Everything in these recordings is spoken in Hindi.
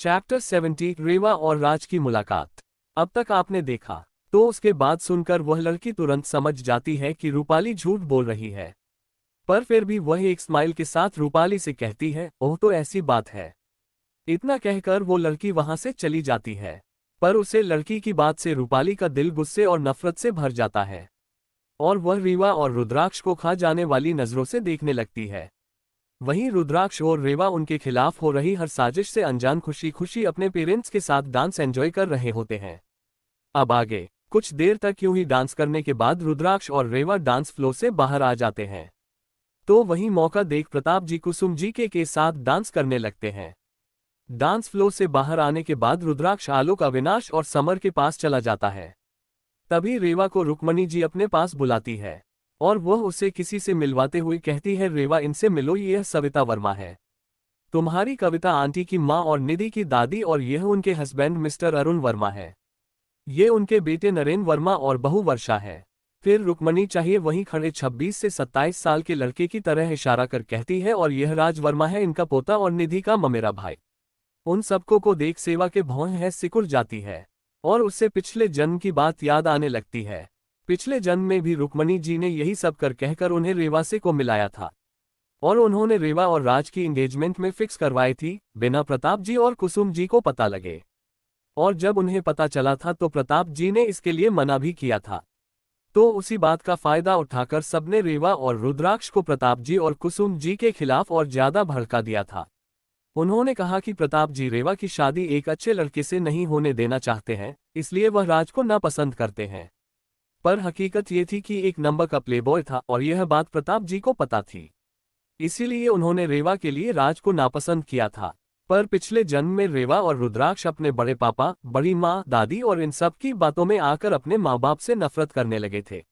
चैप्टर 70 रेवा और राज की मुलाकात। अब तक आपने देखा तो उसके बाद सुनकर वह लड़की तुरंत समझ जाती है कि रूपाली झूठ बोल रही है, पर फिर भी वह एक स्माइल के साथ रूपाली से कहती है, ओह तो ऐसी बात है। इतना कहकर वो लड़की वहां से चली जाती है, पर उसे लड़की की बात से रूपाली का दिल गुस्से और नफरत से भर जाता है और वह रेवा और रुद्राक्ष को खा जाने वाली नजरों से देखने लगती है। वहीं रुद्राक्ष और रेवा उनके खिलाफ हो रही हर साजिश से अनजान खुशी खुशी अपने पेरेंट्स के साथ डांस एंजॉय कर रहे होते हैं। अब आगे कुछ देर तक यूं ही डांस करने के बाद रुद्राक्ष और रेवा डांस फ्लो से बाहर आ जाते हैं। तो वहीं मौका देख प्रताप जी कुसुम जी के साथ डांस करने लगते हैं। डांस फ्लो से बाहर आने के बाद रुद्राक्ष आलोक अविनाश और समर के पास चला जाता है। तभी रेवा को रुक्मणी जी अपने पास बुलाती है और वह उसे किसी से मिलवाते हुए कहती है, रेवा इनसे मिलो, यह सविता वर्मा है, तुम्हारी कविता आंटी की माँ और निधि की दादी, और यह उनके हस्बैंड मिस्टर अरुण वर्मा है, ये उनके बेटे नरेन वर्मा और बहू वर्षा है। फिर रुक्मणी चाहिए वहीं खड़े 26 से 27 साल के लड़के की तरह इशारा कर कहती है, और यह राज वर्मा है, इनका पोता और निधि का ममेरा भाई। उन सबको को देख सेवा के भौं है सिकुड़ जाती है और उससे पिछले जन्म की बात याद आने लगती है। पिछले जन्म में भी रुक्मणी जी ने यही सब कर कहकर उन्हें रेवा से को मिलाया था और उन्होंने रेवा और राज की एंगेजमेंट में फिक्स करवाई थी, बिना प्रताप जी और कुसुम जी को पता लगे। और जब उन्हें पता चला था तो प्रताप जी ने इसके लिए मना भी किया था। तो उसी बात का फायदा उठाकर सबने रेवा और रुद्राक्ष को प्रताप जी और कुसुम जी के खिलाफ और ज्यादा भड़का दिया था। उन्होंने कहा कि प्रताप जी रेवा की शादी एक अच्छे लड़के से नहीं होने देना चाहते हैं, इसलिए वह राज को नापसंद करते हैं। पर हकीकत ये थी कि एक नंबर का प्लेबॉय था और यह बात प्रताप जी को पता थी, इसीलिए उन्होंने रेवा के लिए राज को नापसंद किया था। पर पिछले जन्म में रेवा और रुद्राक्ष अपने बड़े पापा, बड़ी माँ, दादी और इन सब की बातों में आकर अपने माँ बाप से नफरत करने लगे थे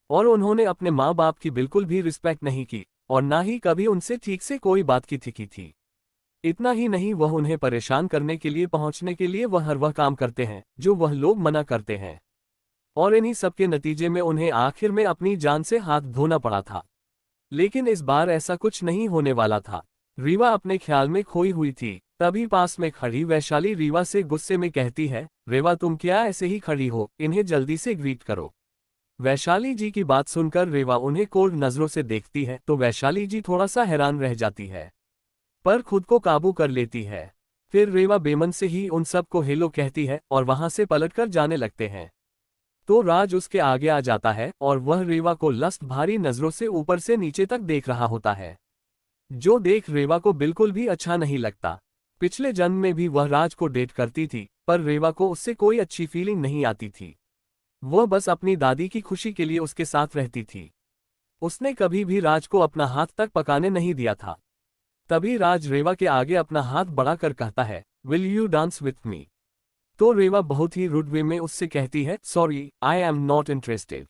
और उन्होंने अपने माँ बाप की बिल्कुल भी रिस्पेक्ट नहीं की और ना ही कभी उनसे ठीक से कोई बात की थी। इतना ही नहीं, वह उन्हें परेशान करने के लिए पहुंचने के लिए वह हर वह काम करते हैं जो वह लोग मना करते हैं और इन्हीं सबके नतीजे में उन्हें आखिर में अपनी जान से हाथ धोना पड़ा था। लेकिन इस बार ऐसा कुछ नहीं होने वाला था। रीवा अपने ख्याल में खोई हुई थी। तभी पास में खड़ी वैशाली रीवा से गुस्से में कहती है, रेवा तुम क्या ऐसे ही खड़ी हो, इन्हें जल्दी से ग्रीट करो। वैशाली जी की बात सुनकर रेवा उन्हें कोल्ड नजरों से देखती है तो वैशाली जी थोड़ा सा हैरान रह जाती है पर खुद को काबू कर लेती है। फिर रेवा बेमन से ही उन सब को हेलो कहती है और वहां से पलटकर जाने लगते हैं। तो राज उसके आगे आ जाता है और वह रेवा को लस्त भारी नजरों से ऊपर से नीचे तक देख रहा होता है, जो देख रेवा को बिल्कुल भी अच्छा नहीं लगता। पिछले जन्म में भी वह राज को डेट करती थी पर रेवा को उससे कोई अच्छी फीलिंग नहीं आती थी। वह बस अपनी दादी की खुशी के लिए उसके साथ रहती थी। उसने कभी भी राज को अपना हाथ तक पकाने नहीं दिया था। तभी राज रेवा के आगे अपना हाथ बढ़ाकर कहता है, will you dance with me. तो रेवा बहुत ही रूड वे में उससे कहती है, sorry I am not interested.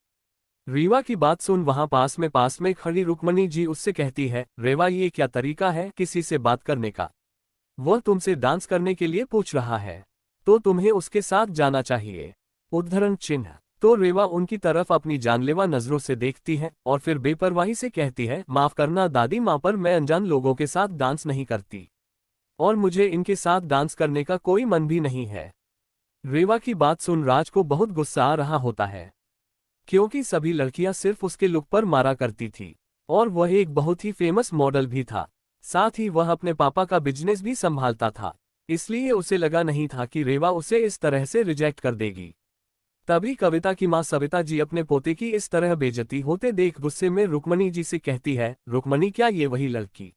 Rewa की बात सुन वहां पास में खड़ी रुक्मणी जी उससे कहती है, रेवा ये क्या तरीका है किसी से बात करने का, वह तुमसे डांस करने के लिए पूछ रहा है तो तुम्हें उसके साथ जाना चाहिए। उद्धरण चिन्ह। तो रेवा उनकी तरफ अपनी जानलेवा नजरों से देखती है और फिर बेपरवाही से कहती है, माफ करना दादी माँ, पर मैं अनजान लोगों के साथ डांस नहीं करती और मुझे इनके साथ डांस करने का कोई मन भी नहीं है। रेवा की बात सुन राज को बहुत गुस्सा आ रहा होता है क्योंकि सभी लड़कियां सिर्फ उसके लुक पर मारा करती थी और वह एक बहुत ही फेमस मॉडल भी था। साथ ही वह अपने पापा का बिजनेस भी संभालता था, इसलिए उसे लगा नहीं था कि रेवा उसे इस तरह से रिजेक्ट कर देगी। तभी कविता की मां सविता जी अपने पोते की इस तरह बेइज्जती होते देख गुस्से में रुक्मणी जी से कहती है, रुक्मणी क्या ये वही लड़की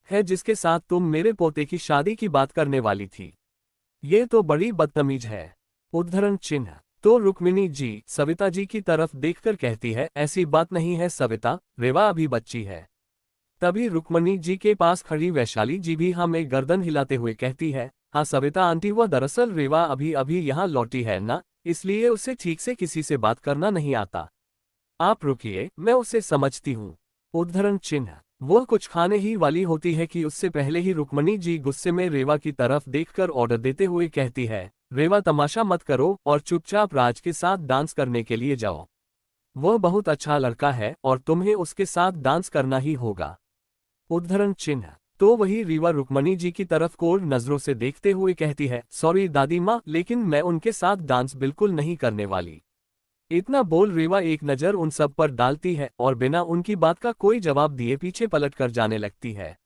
है जिसके साथ तुम मेरे पोते की शादी की बात करने वाली थी? ये तो बड़ी बदतमीज है। उद्धरण चिन्ह। तो रुक्मिणी जी सविता जी की तरफ देखकर कहती है, ऐसी बात नहीं है सविता, रेवा अभी बच्ची है। तभी रुक्मणी जी के पास खड़ी वैशाली जी भी हाँ में गर्दन हिलाते हुए कहती है, हाँ सविता आंटी, वह दरअसल रेवा अभी अभी यहाँ लौटी है ना, इसलिए उसे ठीक से किसी से बात करना नहीं आता। आप रुकिए, मैं उसे समझती हूँ। उद्धरण चिन्ह। वह कुछ खाने ही वाली होती है कि उससे पहले ही रुक्मणी जी गुस्से में रेवा की तरफ देखकर ऑर्डर देते हुए कहती है, रेवा तमाशा मत करो और चुपचाप राज के साथ डांस करने के लिए जाओ। वह बहुत अच्छा लड़का है और तुम्हें उसके साथ डांस करना ही होगा। उद्धरण चिन्ह। तो वही रीवा रुक्मणी जी की तरफ कोर नजरों से देखते हुए कहती है, सॉरी दादी माँ, लेकिन मैं उनके साथ डांस बिल्कुल नहीं करने वाली। इतना बोल रीवा एक नज़र उन सब पर डालती है और बिना उनकी बात का कोई जवाब दिए पीछे पलट कर जाने लगती है।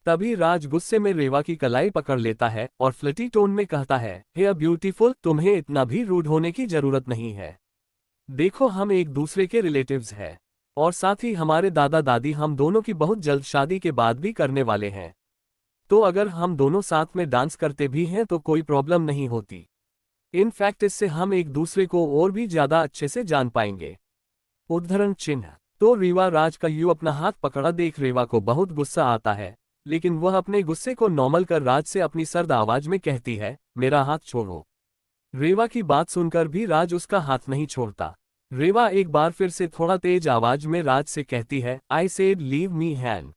तभी राज गुस्से में रेवा की कलाई पकड़ लेता है और फ्लटी टोन में कहता है, हे ब्यूटीफुल, तुम्हें इतना भी रूड होने की जरूरत नहीं है। देखो, हम एक दूसरे के रिलेटिव्स हैं और साथ ही हमारे दादा दादी हम दोनों की बहुत जल्द शादी के बाद भी करने वाले हैं। तो अगर हम दोनों साथ में डांस करते भी हैं तो कोई प्रॉब्लम नहीं होती। इनफैक्ट इससे हम एक दूसरे को और भी ज्यादा अच्छे से जान पाएंगे। उद्धरण चिन्ह। तो रीवा राज का यूं अपना हाथ पकड़ा देख रेवा को बहुत गुस्सा आता है, लेकिन वह अपने गुस्से को नॉर्मल कर राज से अपनी सर्द आवाज में कहती है, मेरा हाथ छोड़ो। रेवा की बात सुनकर भी राज उसका हाथ नहीं छोड़ता। रेवा एक बार फिर से थोड़ा तेज आवाज में राज से कहती है, I said leave me hand.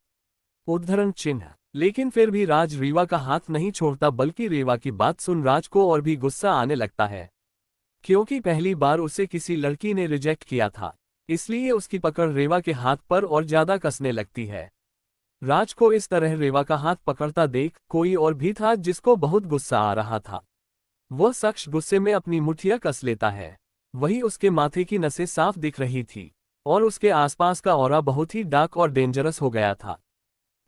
उद्धरण चिन्ह। लेकिन फिर भी राज रीवा का हाथ नहीं छोड़ता, बल्कि रेवा की बात सुन राज को और भी गुस्सा आने लगता है। क्योंकि पहली बार उसे किसी लड़की ने रिजेक्ट किया था, इसलिए उसकी पकड़ रेवा के हाथ पर और ज्यादा कसने लगती है। राज को इस तरह रेवा का हाथ पकड़ता देख कोई और भी था जिसको बहुत गुस्सा आ रहा था। वह शख्स गुस्से में अपनी मुठ्ठियां कस लेता है। वही उसके माथे की नसें साफ दिख रही थी और उसके आसपास का ऑरा बहुत ही डार्क और डेंजरस हो गया था।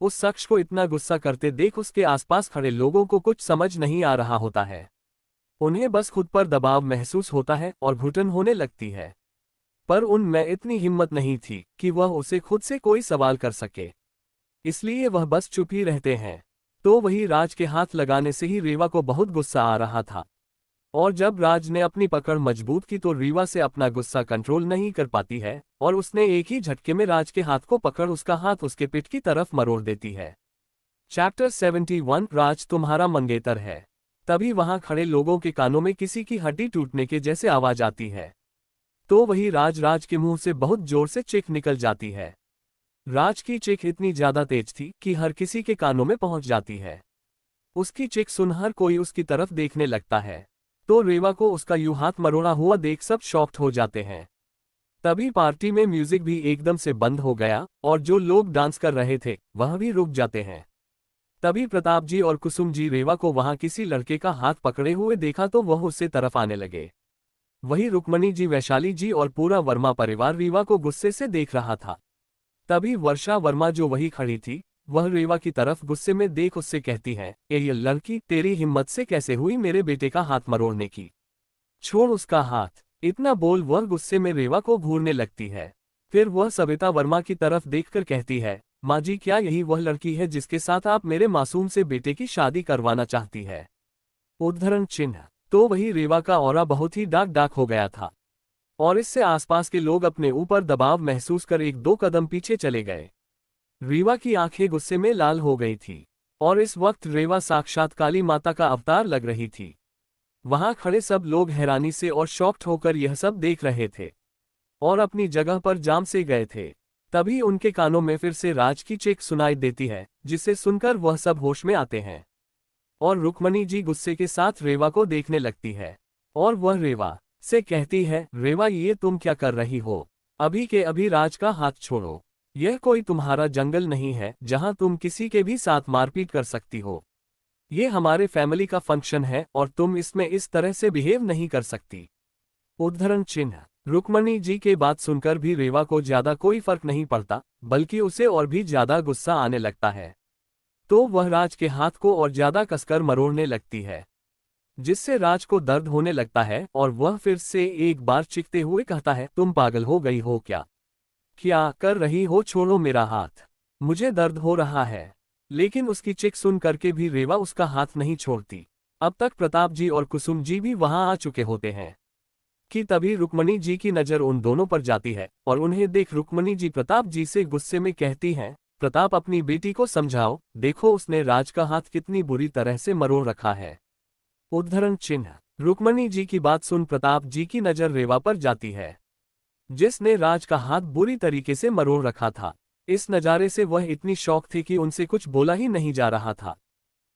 उस शख्स को इतना गुस्सा करते देख उसके आसपास खड़े लोगों को कुछ समझ नहीं आ रहा होता है। उन्हें बस खुद पर दबाव महसूस होता है और घुटन होने लगती है। पर उनमें इतनी हिम्मत नहीं थी कि वह उसे खुद से कोई सवाल कर सके, इसलिए वह बस चुप ही रहते हैं। तो वही राज के हाथ लगाने से ही रीवा को बहुत गुस्सा आ रहा था, और जब राज ने अपनी पकड़ मजबूत की तो रीवा से अपना गुस्सा कंट्रोल नहीं कर पाती है और उसने एक ही झटके में राज के हाथ को पकड़ उसका हाथ उसके पिठ की तरफ मरोड़ देती है। चैप्टर 71 राज तुम्हारा मंगेतर है। तभी वहां खड़े लोगों के कानों में किसी की हड्डी टूटने के जैसे आवाज आती है। तो वही राज के मुंह से बहुत जोर से चीख निकल जाती है। राज की चीख इतनी ज्यादा तेज थी कि हर किसी के कानों में पहुंच जाती है। उसकी चीख सुन हर कोई उसकी तरफ देखने लगता है। तो रेवा को उसका यूं हाथ मरोड़ा हुआ देख सब शॉक्ड हो जाते हैं। तभी पार्टी में म्यूजिक भी एकदम से बंद हो गया और जो लोग डांस कर रहे थे वह भी रुक जाते हैं। तभी प्रताप जी और कुसुम जी रेवा को वहां किसी लड़के का हाथ पकड़े हुए देखा तो वह उससे तरफ आने लगे। वही रुक्मणी जी, वैशाली जी और पूरा वर्मा परिवार रीवा को गुस्से से देख रहा था। तभी वर्षा वर्मा जो वही खड़ी थी, वह रेवा की तरफ गुस्से में देख उससे कहती है, ये लड़की, तेरी हिम्मत से कैसे हुई मेरे बेटे का हाथ मरोड़ने की? छोड़ उसका हाथ। इतना बोल वह गुस्से में रेवा को घूरने लगती है। फिर वह सविता वर्मा की तरफ देखकर कहती है, माँ जी, क्या यही वह लड़की है जिसके साथ आप मेरे मासूम से बेटे की शादी करवाना चाहती है? उद्धरण चिन्ह। तो वही रेवा का ऑरा बहुत ही डार्क हो गया था और इससे आसपास के लोग अपने ऊपर दबाव महसूस कर एक दो कदम पीछे चले गए। रीवा की आंखें गुस्से में लाल हो गई थी और इस वक्त रेवा साक्षात काली माता का अवतार लग रही थी। वहां खड़े सब लोग हैरानी से और शॉक्ड होकर यह सब देख रहे थे और अपनी जगह पर जाम से गए थे। तभी उनके कानों में फिर से राज की चीख सुनाई देती है, जिसे सुनकर वह सब होश में आते हैं और रुक्मणी जी गुस्से के साथ रेवा को देखने लगती है और वह रेवा से कहती है, रेवा, ये तुम क्या कर रही हो? अभी के अभी राज का हाथ छोड़ो। यह कोई तुम्हारा जंगल नहीं है जहां तुम किसी के भी साथ मारपीट कर सकती हो। ये हमारे फैमिली का फंक्शन है और तुम इसमें इस तरह से बिहेव नहीं कर सकती। उद्धरण चिन्ह। रुक्मणी जी के बात सुनकर भी रेवा को ज्यादा कोई फर्क नहीं पड़ता, बल्कि उसे और भी ज्यादा गुस्सा आने लगता है। तो वह राज के हाथ को और ज्यादा कसकर मरोड़ने लगती है, जिससे राज को दर्द होने लगता है और वह फिर से एक बार चीखते हुए कहता है, तुम पागल हो गई हो क्या? क्या कर रही हो? छोड़ो मेरा हाथ, मुझे दर्द हो रहा है। लेकिन उसकी चीख सुन करके भी रेवा उसका हाथ नहीं छोड़ती। अब तक प्रताप जी और कुसुम जी भी वहां आ चुके होते हैं कि तभी रुक्मणी जी की नजर उन दोनों पर जाती है और उन्हें देख रुक्मणी जी प्रताप जी से गुस्से में कहती हैं, प्रताप, अपनी बेटी को समझाओ, देखो उसने राज का हाथ कितनी बुरी तरह से मरोड़ रखा है। उद्धरण चिन्ह। रुक्मणी जी की बात सुन प्रताप जी की नजर रेवा पर जाती है, जिसने राज का हाथ बुरी तरीके से मरोड़ रखा था। इस नज़ारे से वह इतनी शौक थी कि उनसे कुछ बोला ही नहीं जा रहा था।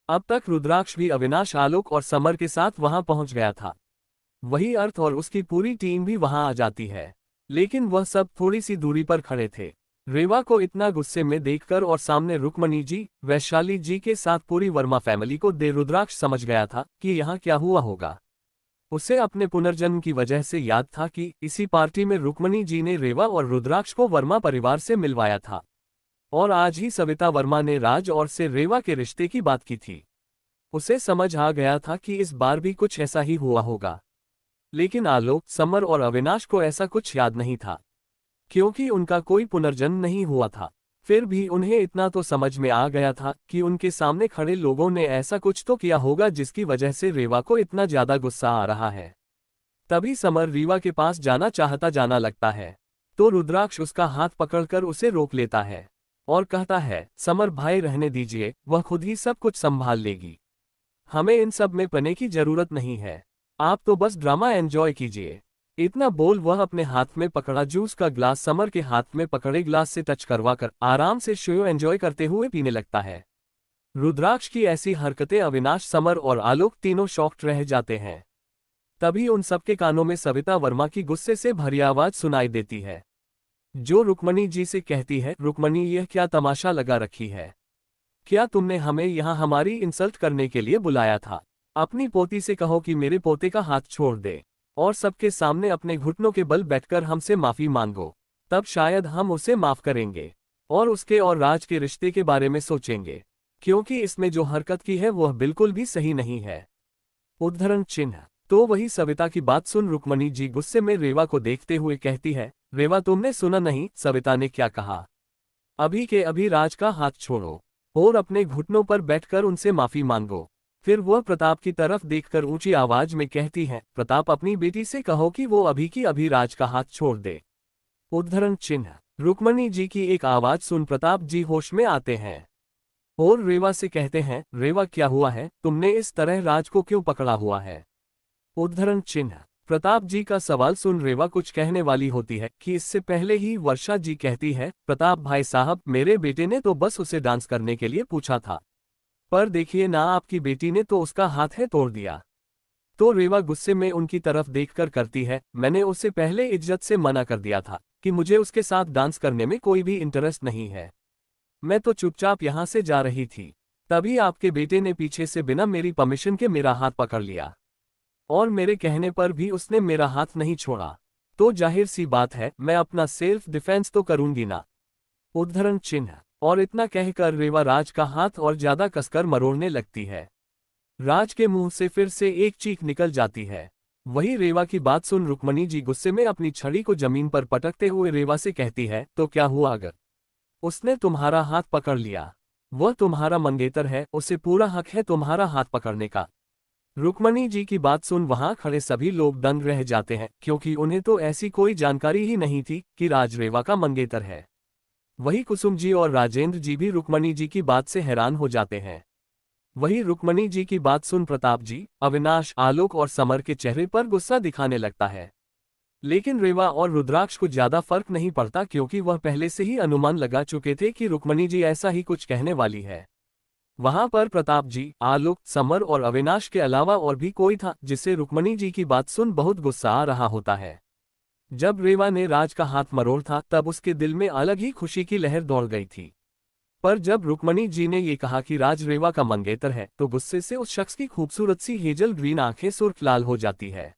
अब तक रुद्राक्ष भी अविनाश, आलोक और समर के साथ वहां पहुंच गया था। वही अर्थ और उसकी पूरी टीम भी वहां आ जाती है, लेकिन वह सब थोड़ी सी दूरी पर खड़े थे रेवा को इतना गुस्से में देखकर और सामने रुक्मणी जी, वैशाली जी के साथ पूरी वर्मा फैमिली को देख रुद्राक्ष समझ गया था कि यहाँ क्या हुआ होगा। उसे अपने पुनर्जन्म की वजह से याद था कि इसी पार्टी में रुक्मणी जी ने रेवा और रुद्राक्ष को वर्मा परिवार से मिलवाया था, और आज ही सविता वर्मा ने राज और से रेवा के रिश्ते की बात की थी। उसे समझ आ गया था कि इस बार भी कुछ ऐसा ही हुआ होगा। लेकिन आलोक, समर और अविनाश को ऐसा कुछ याद नहीं था, क्योंकि उनका कोई पुनर्जन्म नहीं हुआ था। फिर भी उन्हें इतना तो समझ में आ गया था कि उनके सामने खड़े लोगों ने ऐसा कुछ तो किया होगा जिसकी वजह से रेवा को इतना ज्यादा गुस्सा आ रहा है। तभी समर रीवा के पास जाना लगता है, तो रुद्राक्ष उसका हाथ पकड़कर उसे रोक लेता है और कहता है, समर भाई रहने दीजिए, वह खुद ही सब कुछ संभाल लेगी। हमें इन सब में पने की जरूरत नहीं है, आप तो बस ड्रामा एंजॉय कीजिए। इतना बोल वह अपने हाथ में पकड़ा जूस का ग्लास समर के हाथ में पकड़े ग्लास से टच करवाकर आराम से शो एंजॉय करते हुए पीने लगता है। रुद्राक्ष की ऐसी हरकतें अविनाश, समर और आलोक तीनों शॉक्ड रह जाते हैं। तभी उन सबके कानों में सविता वर्मा की गुस्से से भरी आवाज सुनाई देती है, जो रुक्मणी जी से कहती है, रुक्मणी यह क्या तमाशा लगा रखी है? क्या तुमने हमें यहाँ हमारी इंसल्ट करने के लिए बुलाया था? अपनी पोती से कहो कि मेरे पोते का हाथ छोड़ दे और सबके सामने अपने घुटनों के बल बैठकर हमसे माफी मांगो, तब शायद हम उसे माफ करेंगे और उसके और राज के रिश्ते के बारे में सोचेंगे, क्योंकि इसमें जो हरकत की है वह बिल्कुल भी सही नहीं है। उद्धरण चिन्ह। तो वही सविता की बात सुन रुक्मणी जी गुस्से में रेवा को देखते हुए कहती है, रेवा तुमने सुना नहीं सविता ने क्या कहा? अभी के अभी राज का हाथ छोड़ो और अपने घुटनों पर बैठकर उनसे माफी मांगो। फिर वह प्रताप की तरफ देखकर ऊंची आवाज में कहती है, प्रताप अपनी बेटी से कहो कि वो अभी की अभी राज का हाथ छोड़ दे। उद्धरण चिन्ह। रुक्मणी जी की एक आवाज सुन प्रताप जी होश में आते हैं और रेवा से कहते हैं, रेवा क्या हुआ है, तुमने इस तरह राज को क्यों पकड़ा हुआ है? उद्धरण चिन्ह। प्रताप जी का सवाल सुन रेवा कुछ कहने वाली होती है कि इससे पहले ही वर्षा जी कहती है, प्रताप भाई साहब मेरे बेटे ने तो बस उसे डांस करने के लिए पूछा था, पर देखिए ना आपकी बेटी ने तो उसका हाथ है तोड़ दिया। तो रेवा गुस्से में उनकी तरफ देखकर करती है, मैंने उसे पहले इज्जत से मना कर दिया था कि मुझे उसके साथ डांस करने में कोई भी इंटरेस्ट नहीं है। मैं तो चुपचाप यहाँ से जा रही थी, तभी आपके बेटे ने पीछे से बिना मेरी परमिशन के मेरा हाथ पकड़ लिया और मेरे कहने पर भी उसने मेरा हाथ नहीं छोड़ा, तो जाहिर सी बात है मैं अपना सेल्फ डिफेंस तो करूंगी ना। उद्धरण चिन्ह। और इतना कहकर रेवा राज का हाथ और ज्यादा कसकर मरोड़ने लगती है। राज के मुंह से फिर से एक चीख निकल जाती है। वही रेवा की बात सुन रुक्मणी जी गुस्से में अपनी छड़ी को जमीन पर पटकते हुए रेवा से कहती है, तो क्या हुआ अगर उसने तुम्हारा हाथ पकड़ लिया? वह तुम्हारा मंगेतर है, उसे पूरा हक है तुम्हारा हाथ पकड़ने का। रुक्मणी जी की बात सुन वहां खड़े सभी लोग दंग रह जाते हैं, क्योंकि उन्हें तो ऐसी कोई जानकारी ही नहीं थी कि राज रेवा का मंगेतर है। वही कुसुम जी और राजेंद्र जी भी रुक्मणी जी की बात से हैरान हो जाते हैं। वही रुक्मणी जी की बात सुन प्रताप जी, अविनाश, आलोक और समर के चेहरे पर गुस्सा दिखाने लगता है। लेकिन रेवा और रुद्राक्ष को ज्यादा फर्क नहीं पड़ता, क्योंकि वह पहले से ही अनुमान लगा चुके थे कि रुक्मणी जी ऐसा ही कुछ कहने वाली है। वहां पर प्रताप जी, आलोक, समर और अविनाश के अलावा और भी कोई था जिसे रुक्मणी जी की बात सुन बहुत गुस्सा आ रहा होता है। जब रेवा ने राज का हाथ मरोड़ था तब उसके दिल में अलग ही खुशी की लहर दौड़ गई थी, पर जब रुक्मणी जी ने ये कहा कि राज रेवा का मंगेतर है तो गुस्से से उस शख्स की खूबसूरत सी हेजल ग्रीन आंखें सुर्ख लाल हो जाती है।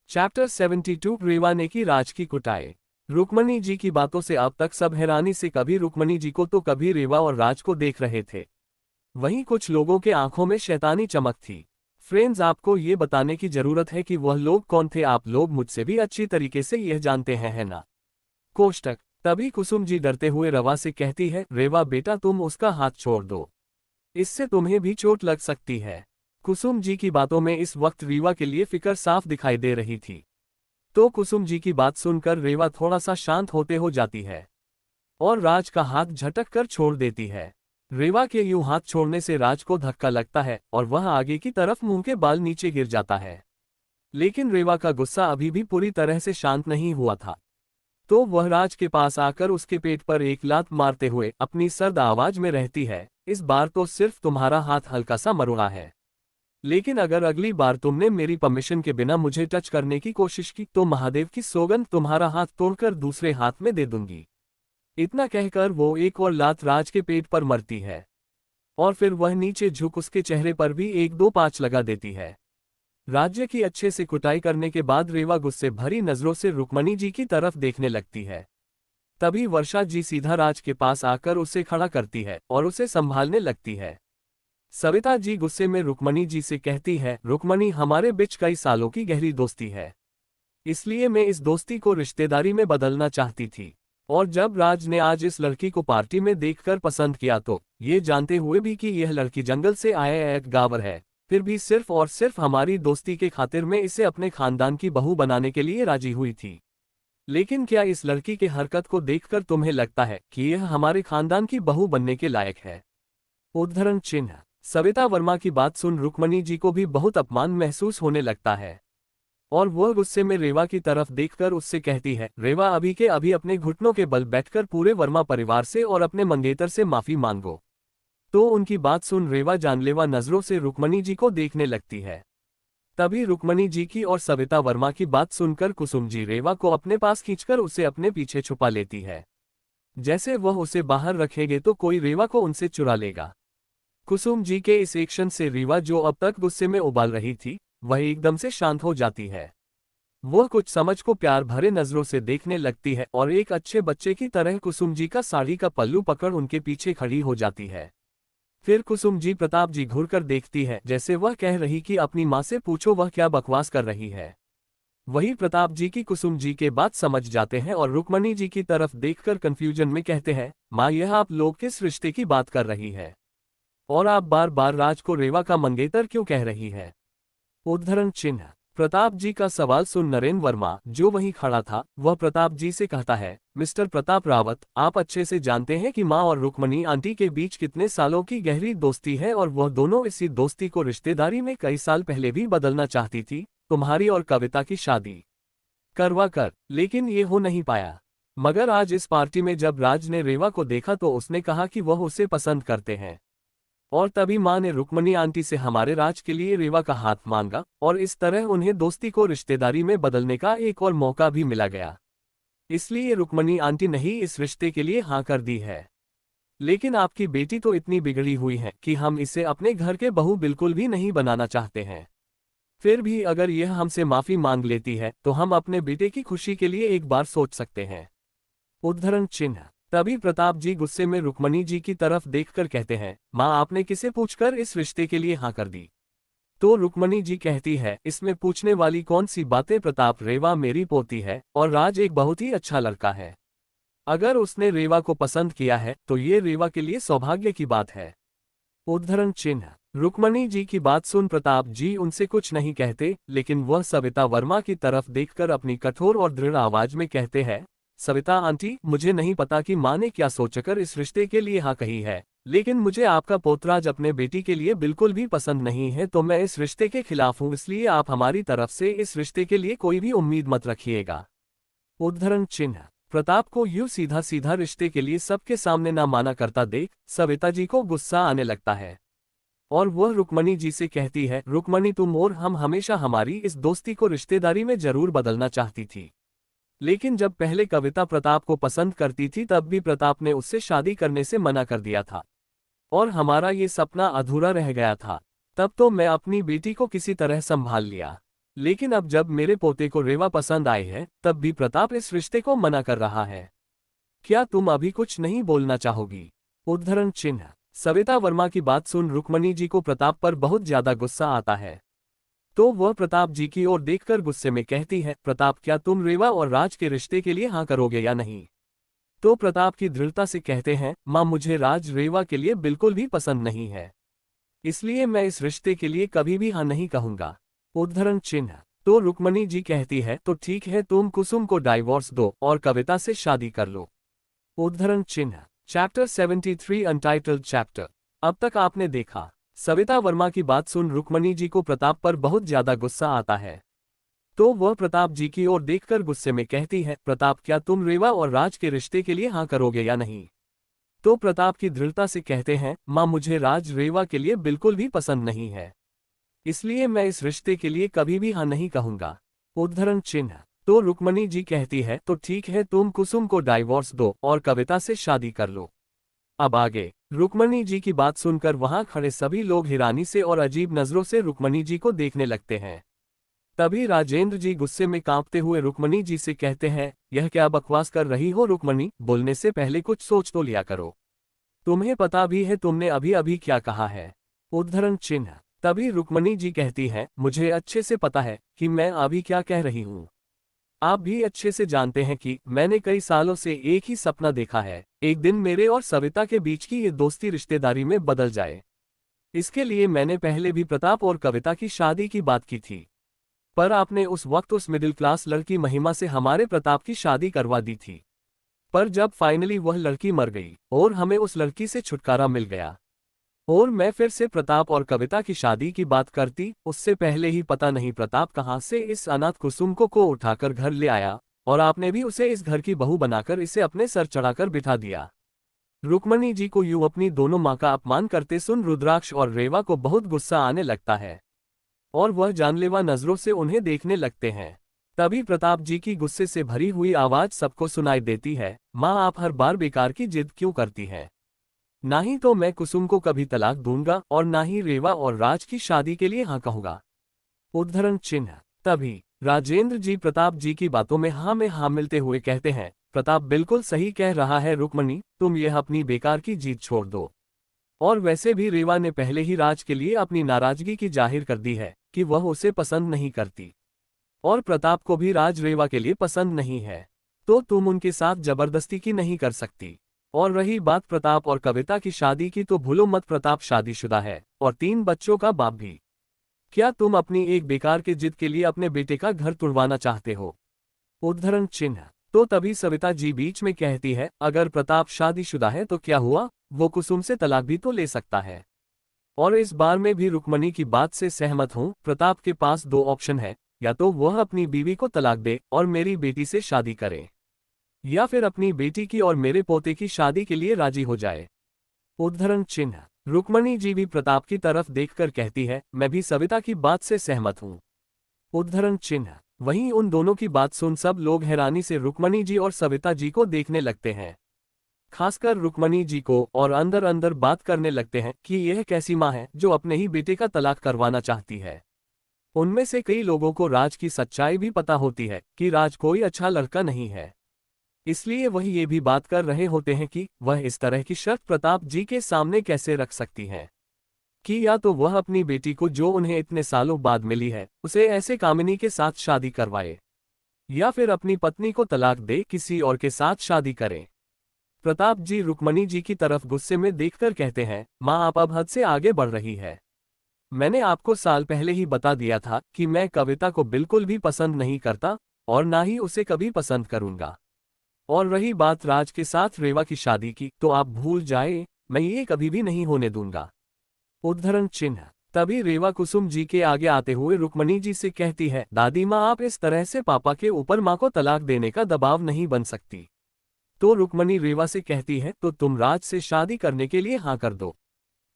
चैप्टर 72। रेवा ने की राज की कुटाई। रुक्मणी जी की बातों से अब तक सब हैरानी से कभी रुक्मणी जी को तो कभी रेवा और राज को देख रहे थे। वहीं कुछ लोगों के आंखों में शैतानी चमक थी। फ्रेंड्स, आपको ये बताने की जरूरत है कि वह लोग कौन थे? आप लोग मुझसे भी अच्छी तरीके से यह जानते हैं, है ना? कोष्टक। तभी कुसुम जी डरते हुए रवा से कहती है, रेवा बेटा तुम उसका हाथ छोड़ दो, इससे तुम्हें भी चोट लग सकती है। कुसुम जी की बातों में इस वक्त रेवा के लिए फिक्र साफ दिखाई दे रही थी। तो कुसुम जी की बात सुनकर रेवा थोड़ा सा शांत होते हो जाती है और राज का हाथ झटक कर छोड़ देती है। रेवा के यूं हाथ छोड़ने से राज को धक्का लगता है और वह आगे की तरफ मुंह के बाल नीचे गिर जाता है। लेकिन रेवा का गुस्सा अभी भी पूरी तरह से शांत नहीं हुआ था, तो वह राज के पास आकर उसके पेट पर एक लात मारते हुए अपनी सर्द आवाज में रहती है, इस बार तो सिर्फ तुम्हारा हाथ हल्का सा मरोड़ा है, लेकिन अगर अगली बार तुमने मेरी परमिशन के बिना मुझे टच करने की कोशिश की तो महादेव की सौगंध तुम्हारा हाथ तोड़कर दूसरे हाथ में दे दूंगी। इतना कहकर वो एक और लात राज के पेट पर मरती है और फिर वह नीचे झुक उसके चेहरे पर भी एक दो पांच लगा देती है। राज्य की अच्छे से कुटाई करने के बाद रेवा गुस्से भरी नजरों से रुक्मणी जी की तरफ देखने लगती है। तभी वर्षा जी सीधा राज के पास आकर उसे खड़ा करती है और उसे संभालने लगती है। सविता जी गुस्से में रुक्मणी जी से कहती है, रुक्मणी, हमारे बीच कई सालों की गहरी दोस्ती है, इसलिए मैं इस दोस्ती को रिश्तेदारी में बदलना चाहती थी। और जब राज ने आज इस लड़की को पार्टी में देखकर पसंद किया तो ये जानते हुए भी कि यह लड़की जंगल से आया एक गांवर है, फिर भी सिर्फ और सिर्फ हमारी दोस्ती के खातिर मैं इसे अपने खानदान की बहू बनाने के लिए राजी हुई थी। लेकिन क्या इस लड़की की हरकत को देखकर तुम्हें लगता है कि यह हमारे खानदान की बहू बनने के लायक है? उद्धरण चिन्ह। सविता वर्मा की बात सुन रुक्मणी जी को भी बहुत अपमान महसूस होने लगता है और वह गुस्से में रेवा की तरफ देखकर उससे कहती है, रेवा, अभी के अभी अपने घुटनों के बल बैठकर पूरे वर्मा परिवार से और अपने मंगेतर से माफी मांगो। तो उनकी बात सुन रेवा जानलेवा नजरों से रुक्मणी जी को देखने लगती है। तभी रुक्मणी जी की और सविता वर्मा की बात सुनकर कुसुम जी रेवा को अपने पास खींचकर उसे अपने पीछे छुपा लेती है, जैसे वह उसे बाहर रखेंगे तो कोई रेवा को उनसे चुरा लेगा। कुसुम जी के इस एक्शन से रेवा, जो अब तक गुस्से में उबाल रही थी, वह एकदम से शांत हो जाती है। वह कुछ समझ को प्यार भरे नजरों से देखने लगती है और एक अच्छे बच्चे की तरह कुसुम जी का साड़ी का पल्लू पकड़ उनके पीछे खड़ी हो जाती है। फिर कुसुम जी प्रताप जी घूरकर देखती है, जैसे वह कह रही कि अपनी माँ से पूछो वह क्या बकवास कर रही है। वही प्रताप जी की कुसुम जी के बात समझ जाते हैं और रुक्मणी जी की तरफ देखकर कंफ्यूजन में कहते हैं, माँ, यह आप लोग किस रिश्ते की बात कर रही है और आप बार बार राज को रेवा का मंगेतर क्यों कह रही है? उद्धरण चिन्ह। प्रताप जी का सवाल सुन नरेन वर्मा, जो वहीं खड़ा था, वह प्रताप जी से कहता है, मिस्टर प्रताप रावत, आप अच्छे से जानते हैं कि माँ और रुक्मणी आंटी के बीच कितने सालों की गहरी दोस्ती है और वह दोनों इसी दोस्ती को रिश्तेदारी में कई साल पहले भी बदलना चाहती थी, तुम्हारी और कविता की शादी करवा कर, लेकिन ये हो नहीं पाया। मगर आज इस पार्टी में जब राज ने रेवा को देखा तो उसने कहा कि वह उसे पसंद करते हैं और तभी माँ ने रुक्मणी आंटी से हमारे राज के लिए रेवा का हाथ मांगा और इस तरह उन्हें दोस्ती को रिश्तेदारी में बदलने का एक और मौका भी मिला गया। इसलिए रुक्मणी आंटी ने ही इस रिश्ते के लिए हाँ कर दी है। लेकिन आपकी बेटी तो इतनी बिगड़ी हुई है कि हम इसे अपने घर के बहू बिल्कुल भी नहीं बनाना चाहते हैं। फिर भी अगर यह हमसे माफी मांग लेती है तो हम अपने बेटे की खुशी के लिए एक बार सोच सकते हैं। उद्धरण चिन्ह। तभी प्रताप जी गुस्से में रुक्मणी जी की तरफ देखकर कहते हैं, माँ, आपने किसे पूछकर इस रिश्ते के लिए हाँ कर दी? तो रुक्मणी जी कहती है, इसमें पूछने वाली कौन सी बातें प्रताप, रेवा मेरी पोती है और राज एक बहुत ही अच्छा लड़का है। अगर उसने रेवा को पसंद किया है तो ये रेवा के लिए सौभाग्य की बात है। उद्धरण चिन्ह। रुक्मणी जी की बात सुन प्रताप जी उनसे कुछ नहीं कहते, लेकिन वह सविता वर्मा की तरफ देखकर अपनी कठोर और दृढ़ आवाज में कहते हैं, सविता आंटी, मुझे नहीं पता कि माँ ने क्या सोचकर इस रिश्ते के लिए हाँ कही है, लेकिन मुझे आपका पोतराज अपने बेटी के लिए बिल्कुल भी पसंद नहीं है, तो मैं इस रिश्ते के खिलाफ हूँ, इसलिए आप हमारी तरफ से इस रिश्ते के लिए कोई भी उम्मीद मत रखिएगा। उद्धरण चिन्ह। प्रताप को यूं सीधा सीधा रिश्ते के लिए सबके सामने ना माना करता देख सविता जी को गुस्सा आने लगता है और वह रुक्मणी जी से कहती है, रुक्मणी, तुम और हम हमेशा हमारी इस दोस्ती को रिश्तेदारी में जरूर बदलना चाहती थी, लेकिन जब पहले कविता प्रताप को पसंद करती थी तब भी प्रताप ने उससे शादी करने से मना कर दिया था और हमारा ये सपना अधूरा रह गया था। तब तो मैं अपनी बेटी को किसी तरह संभाल लिया, लेकिन अब जब मेरे पोते को रेवा पसंद आई है तब भी प्रताप इस रिश्ते को मना कर रहा है। क्या तुम अभी कुछ नहीं बोलना चाहोगी? उद्धरण चिन्ह। सविता वर्मा की बात सुन रुक्मणी जी को प्रताप पर बहुत ज्यादा गुस्सा आता है, तो वह प्रताप जी की ओर देखकर गुस्से में कहती है, प्रताप, क्या तुम रेवा और राज के रिश्ते के लिए हाँ करोगे या नहीं? तो प्रताप की दृढ़ता से कहते हैं, माँ, मुझे राज रेवा के लिए बिल्कुल भी पसंद नहीं है, इसलिए मैं इस रिश्ते के लिए कभी भी हाँ नहीं कहूंगा। उद्धरण चिन्ह। तो रुक्मणी जी कहती है, तो ठीक है, तुम कुसुम को डाइवोर्स दो और कविता से शादी कर लो। उद्धरण चिन्ह। Chapter 73 untitled chapter. अब तक आपने देखा। सविता वर्मा की बात सुन रुक्मणी जी को प्रताप पर बहुत ज्यादा गुस्सा आता है, तो वह प्रताप जी की ओर देखकर गुस्से में कहती है, प्रताप, क्या तुम रेवा और राज के रिश्ते के लिए हाँ करोगे या नहीं? तो प्रताप की दृढ़ता से कहते हैं, माँ, मुझे राज रेवा के लिए बिल्कुल भी पसंद नहीं है, इसलिए मैं इस रिश्ते के लिए कभी भी हाँ नहीं कहूंगा। उद्धरण चिन्ह। तो रुक्मणी जी कहती है तो ठीक है, तुम कुसुम को डाइवोर्स दो और कविता से शादी कर लो। अब आगे रुक्मणी जी की बात सुनकर वहां खड़े सभी लोग हैरानी से और अजीब नजरों से रुक्मणी जी को देखने लगते हैं। तभी राजेंद्र जी गुस्से में कांपते हुए रुक्मणी जी से कहते हैं, यह क्या बकवास कर रही हो रुक्मणी, बोलने से पहले कुछ सोच तो लिया करो। तुम्हें पता भी है तुमने अभी अभी क्या कहा है? उद्धरण चिन्ह। तभी रुक्मणी जी कहती है, मुझे अच्छे से पता है कि मैं अभी क्या कह रही हूँ। आप भी अच्छे से जानते हैं कि मैंने कई सालों से एक ही सपना देखा है, एक दिन मेरे और सविता के बीच की ये दोस्ती रिश्तेदारी में बदल जाए। इसके लिए मैंने पहले भी प्रताप और कविता की शादी की बात की थी, पर आपने उस वक्त उस मिडिल क्लास लड़की महिमा से हमारे प्रताप की शादी करवा दी थी। पर जब फाइनली वह लड़की मर गई और हमें उस लड़की से छुटकारा मिल गया और मैं फिर से प्रताप और कविता की शादी की बात करती, उससे पहले ही पता नहीं प्रताप कहां से इस अनाथ कुसुम को उठाकर घर ले आया और आपने भी उसे इस घर की बहू बनाकर इसे अपने सर चढ़ाकर बिठा दिया। रुक्मणी जी को यूं अपनी दोनों मां का अपमान करते सुन रुद्राक्ष और रेवा को बहुत गुस्सा आने लगता है और वह जानलेवा नजरों से उन्हें देखने लगते हैं। तभी प्रताप जी की गुस्से से भरी हुई आवाज सबको सुनाई देती है, माँ आप हर बार बेकार की जिद क्यों करती हैं? ना ही तो मैं कुसुम को कभी तलाक दूंगा और ना ही रेवा और राज की शादी के लिए हाँ कहूंगा। उद्धरण चिन्ह। तभी राजेंद्र जी प्रताप जी की बातों में हाँ मिलते हुए कहते हैं, प्रताप बिल्कुल सही कह रहा है रुक्मणी, तुम यह अपनी बेकार की जीत छोड़ दो। और वैसे भी रेवा ने पहले ही राज के लिए अपनी नाराजगी की जाहिर कर दी है कि वह उसे पसंद नहीं करती और प्रताप को भी राज रेवा के लिए पसंद नहीं है, तो तुम उनके साथ जबरदस्ती की नहीं कर सकती। और रही बात प्रताप और कविता की शादी की, तो भूलो मत प्रताप शादीशुदा है और 3 बच्चों का बाप भी। क्या तुम अपनी एक बेकार की जिद के लिए अपने बेटे का घर तुड़वाना चाहते हो? उद्धरण चिन्ह। तो तभी सविता जी बीच में कहती है, अगर प्रताप शादीशुदा है तो क्या हुआ, वो कुसुम से तलाक भी तो ले सकता है। और इस बार में भी रुक्मणी की बात से सहमत हूँ। प्रताप के पास 2 ऑप्शन है, या तो वह अपनी बीवी को तलाक दे और मेरी बेटी से शादी करे, या फिर अपनी बेटी की और मेरे पोते की शादी के लिए राजी हो जाए। उद्धरण चिन्ह। रुक्मणी जी भी प्रताप की तरफ देखकर कहती है, मैं भी सविता की बात से सहमत हूँ। उद्धरण चिन्ह। वहीं उन दोनों की बात सुन सब लोग हैरानी से रुक्मणी जी और सविता जी को देखने लगते हैं, खासकर रुक्मणी जी को, और अंदर अंदर बात करने लगते हैं कि यह कैसी माँ है जो अपने ही बेटे का तलाक करवाना चाहती है। उनमें से कई लोगों को राज की सच्चाई भी पता होती है कि राज कोई अच्छा लड़का नहीं है, इसलिए वह ये भी बात कर रहे होते हैं कि वह इस तरह की शर्त प्रताप जी के सामने कैसे रख सकती है कि या तो वह अपनी बेटी को जो उन्हें इतने सालों बाद मिली है उसे ऐसे कामिनी के साथ शादी करवाए, या फिर अपनी पत्नी को तलाक दे किसी और के साथ शादी करे। प्रताप जी रुक्मणी जी की तरफ गुस्से में देखकर कहते हैं, माँ आप अब हद से आगे बढ़ रही है। मैंने आपको साल पहले ही बता दिया था कि मैं कविता को बिल्कुल भी पसंद नहीं करता और ना ही उसे कभी पसंद करूंगा। और रही बात राज के साथ रेवा की शादी की, तो आप भूल जाए, मैं ये कभी भी नहीं होने दूंगा। उद्धरण चिन्ह। तभी रेवा कुसुम जी के आगे आते हुए रुक्मणी जी से कहती है, दादी माँ आप इस तरह से पापा के ऊपर माँ को तलाक देने का दबाव नहीं बन सकती। तो रुक्मणी रेवा से कहती है, तो तुम राज से शादी करने के लिए हाँ कर दो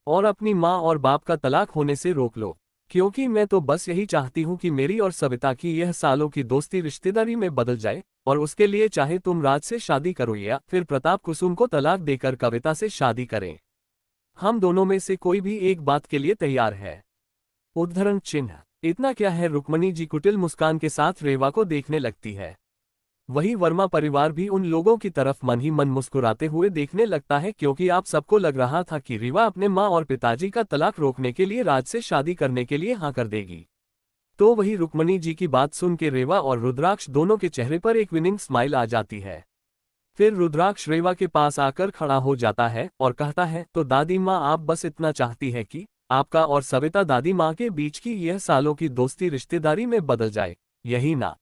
और अपनी माँ और बाप का तलाक होने से रोक लो, क्योंकि मैं तो बस यही चाहती हूँ कि मेरी और सविता की यह सालों की दोस्ती रिश्तेदारी में बदल जाए, और उसके लिए चाहे तुम राज से शादी करो या फिर प्रताप कुसुम को तलाक देकर कविता से शादी करें, हम दोनों में से कोई भी एक बात के लिए तैयार है। उद्धरण चिन्ह। इतना क्या है, रुक्मणी जी कुटिल मुस्कान के साथ रेवा को देखने लगती है। वही वर्मा परिवार भी उन लोगों की तरफ मन ही मन मुस्कुराते हुए देखने लगता है, क्योंकि आप सबको लग रहा था कि रेवा अपने माँ और पिताजी का तलाक रोकने के लिए राज से शादी करने के लिए हाँ कर देगी। तो वही रुक्मणी जी की बात सुन के रेवा और रुद्राक्ष दोनों के चेहरे पर एक विनिंग स्माइल आ जाती है। फिर रुद्राक्ष रेवा के पास आकर खड़ा हो जाता है और कहता है, तो दादी माँ आप बस इतना चाहती है कि आपका और सविता दादी माँ के बीच की यह सालों की दोस्ती रिश्तेदारी में बदल जाए, यही ना?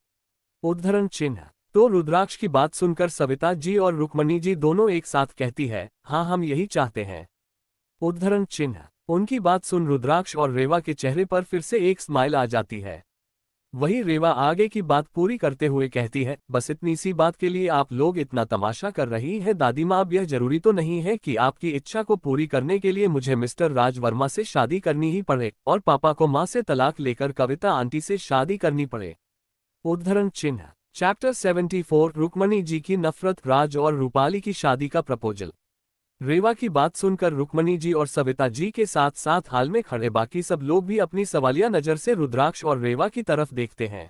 उद्धरण चिन्ह। तो रुद्राक्ष की बात सुनकर सविता जी और रुक्मणी जी दोनों एक साथ कहती है, हाँ हम यही चाहते हैं। उद्धरण चिन्ह। उनकी बात सुन रुद्राक्ष और रेवा के चेहरे पर फिर से एक स्माइल आ जाती है। वही रेवा आगे की बात पूरी करते हुए कहती है, बस इतनी सी बात के लिए आप लोग इतना तमाशा कर रही हैं दादी माँ, अब यह जरूरी तो नहीं है कि आपकी इच्छा को पूरी करने के लिए मुझे मिस्टर राज वर्मा से शादी करनी ही पड़े और पापा को माँ से तलाक लेकर कविता आंटी से शादी करनी पड़े। उद्धरण चिन्ह। चैप्टर 74 रुक्मणी जी की नफरत, राज और रूपाली की शादी का प्रपोजल। रेवा की बात सुनकर रुक्मणी जी और सविता जी के साथ साथ हाल में खड़े बाकी सब लोग भी अपनी सवालिया नजर से रुद्राक्ष और रेवा की तरफ देखते हैं।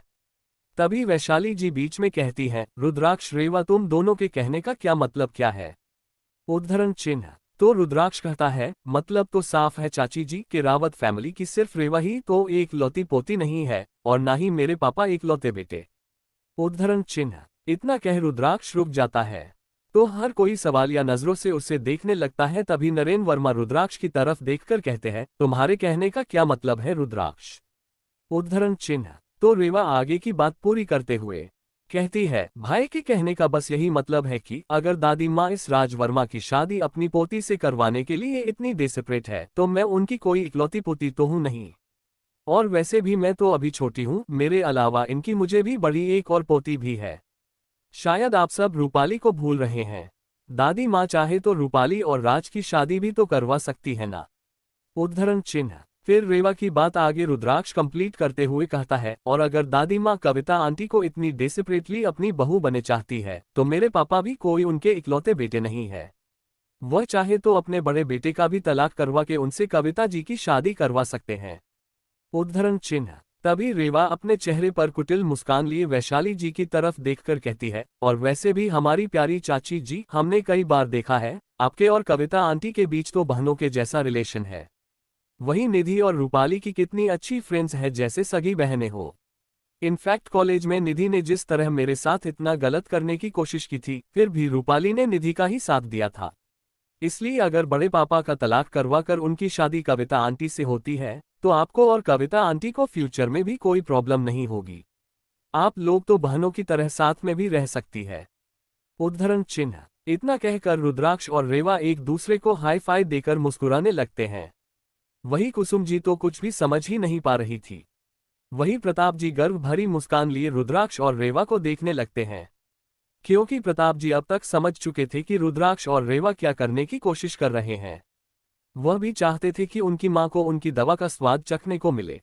तभी वैशाली जी बीच में कहती हैं, रुद्राक्ष रेवा तुम दोनों के कहने का क्या मतलब क्या है? उद्धरण चिन्ह। तो रुद्राक्ष कहता है, मतलब तो साफ है चाची जी कि रावत फैमिली की सिर्फ रेवा ही तो एक लौती पोती नहीं है और ना ही मेरे पापा एक लौते बेटे। उद्धरण चिन्ह। इतना कह रुद्राक्ष रुक जाता है। तो हर कोई सवालिया नजरों से उसे देखने लगता है। तभी नरेन वर्मा रुद्राक्ष की तरफ देखकर कहते हैं, तुम्हारे कहने का क्या मतलब है रुद्राक्ष? उद्धरण चिन्ह। तो रेवा आगे की बात पूरी करते हुए कहती है, भाई के कहने का बस यही मतलब है कि अगर दादी माँ इस राज वर्मा की शादी अपनी पोती से करवाने के लिए इतनी डेस्परेट है तो मैं उनकी कोई इकलौती पोती तो हूं नहीं। और वैसे भी मैं तो अभी छोटी हूँ, मेरे अलावा इनकी मुझे भी बड़ी एक और पोती भी है। शायद आप सब रूपाली को भूल रहे हैं। दादी माँ चाहे तो रूपाली और राज की शादी भी तो करवा सकती है ना। उद्धरण चिन्ह। फिर रेवा की बात आगे रुद्राक्ष कंप्लीट करते हुए कहता है, और अगर दादी माँ कविता आंटी को इतनी डेस्परेटली अपनी बहू बने चाहती है तो मेरे पापा भी कोई उनके इकलौते बेटे नहीं है। वह चाहे तो अपने बड़े बेटे का भी तलाक करवा के उनसे कविता जी की शादी करवा सकते हैं। उद्धरण चिन्ह। तभी रेवा अपने चेहरे पर कुटिल मुस्कान लिए वैशाली जी की तरफ देखकर कहती है, और वैसे भी हमारी प्यारी चाची जी, हमने कई बार देखा है आपके और कविता आंटी के बीच तो बहनों के जैसा रिलेशन है। वहीं निधि और रूपाली की कितनी अच्छी फ्रेंड्स है, जैसे सगी बहनें हो। इनफैक्ट कॉलेज में निधि ने जिस तरह मेरे साथ इतना गलत करने की कोशिश की थी, फिर भी रूपाली ने निधि का ही साथ दिया था। इसलिए अगर बड़े पापा का तलाक करवा कर उनकी शादी कविता आंटी से होती है तो आपको और कविता आंटी को फ्यूचर में भी कोई प्रॉब्लम नहीं होगी। आप लोग तो बहनों की तरह साथ में भी रह सकती है। उद्धरण चिन्ह। इतना कहकर रुद्राक्ष और रेवा एक दूसरे को हाई फाई देकर मुस्कुराने लगते हैं। वही कुसुम जी तो कुछ भी समझ ही नहीं पा रही थी। वही प्रताप जी गर्व भरी मुस्कान लिए रुद्राक्ष और रेवा को देखने लगते हैं, क्योंकि प्रताप जी अब तक समझ चुके थे कि रुद्राक्ष और रेवा क्या करने की कोशिश कर रहे हैं। वह भी चाहते थे कि उनकी मां को उनकी दवा का स्वाद चखने को मिले,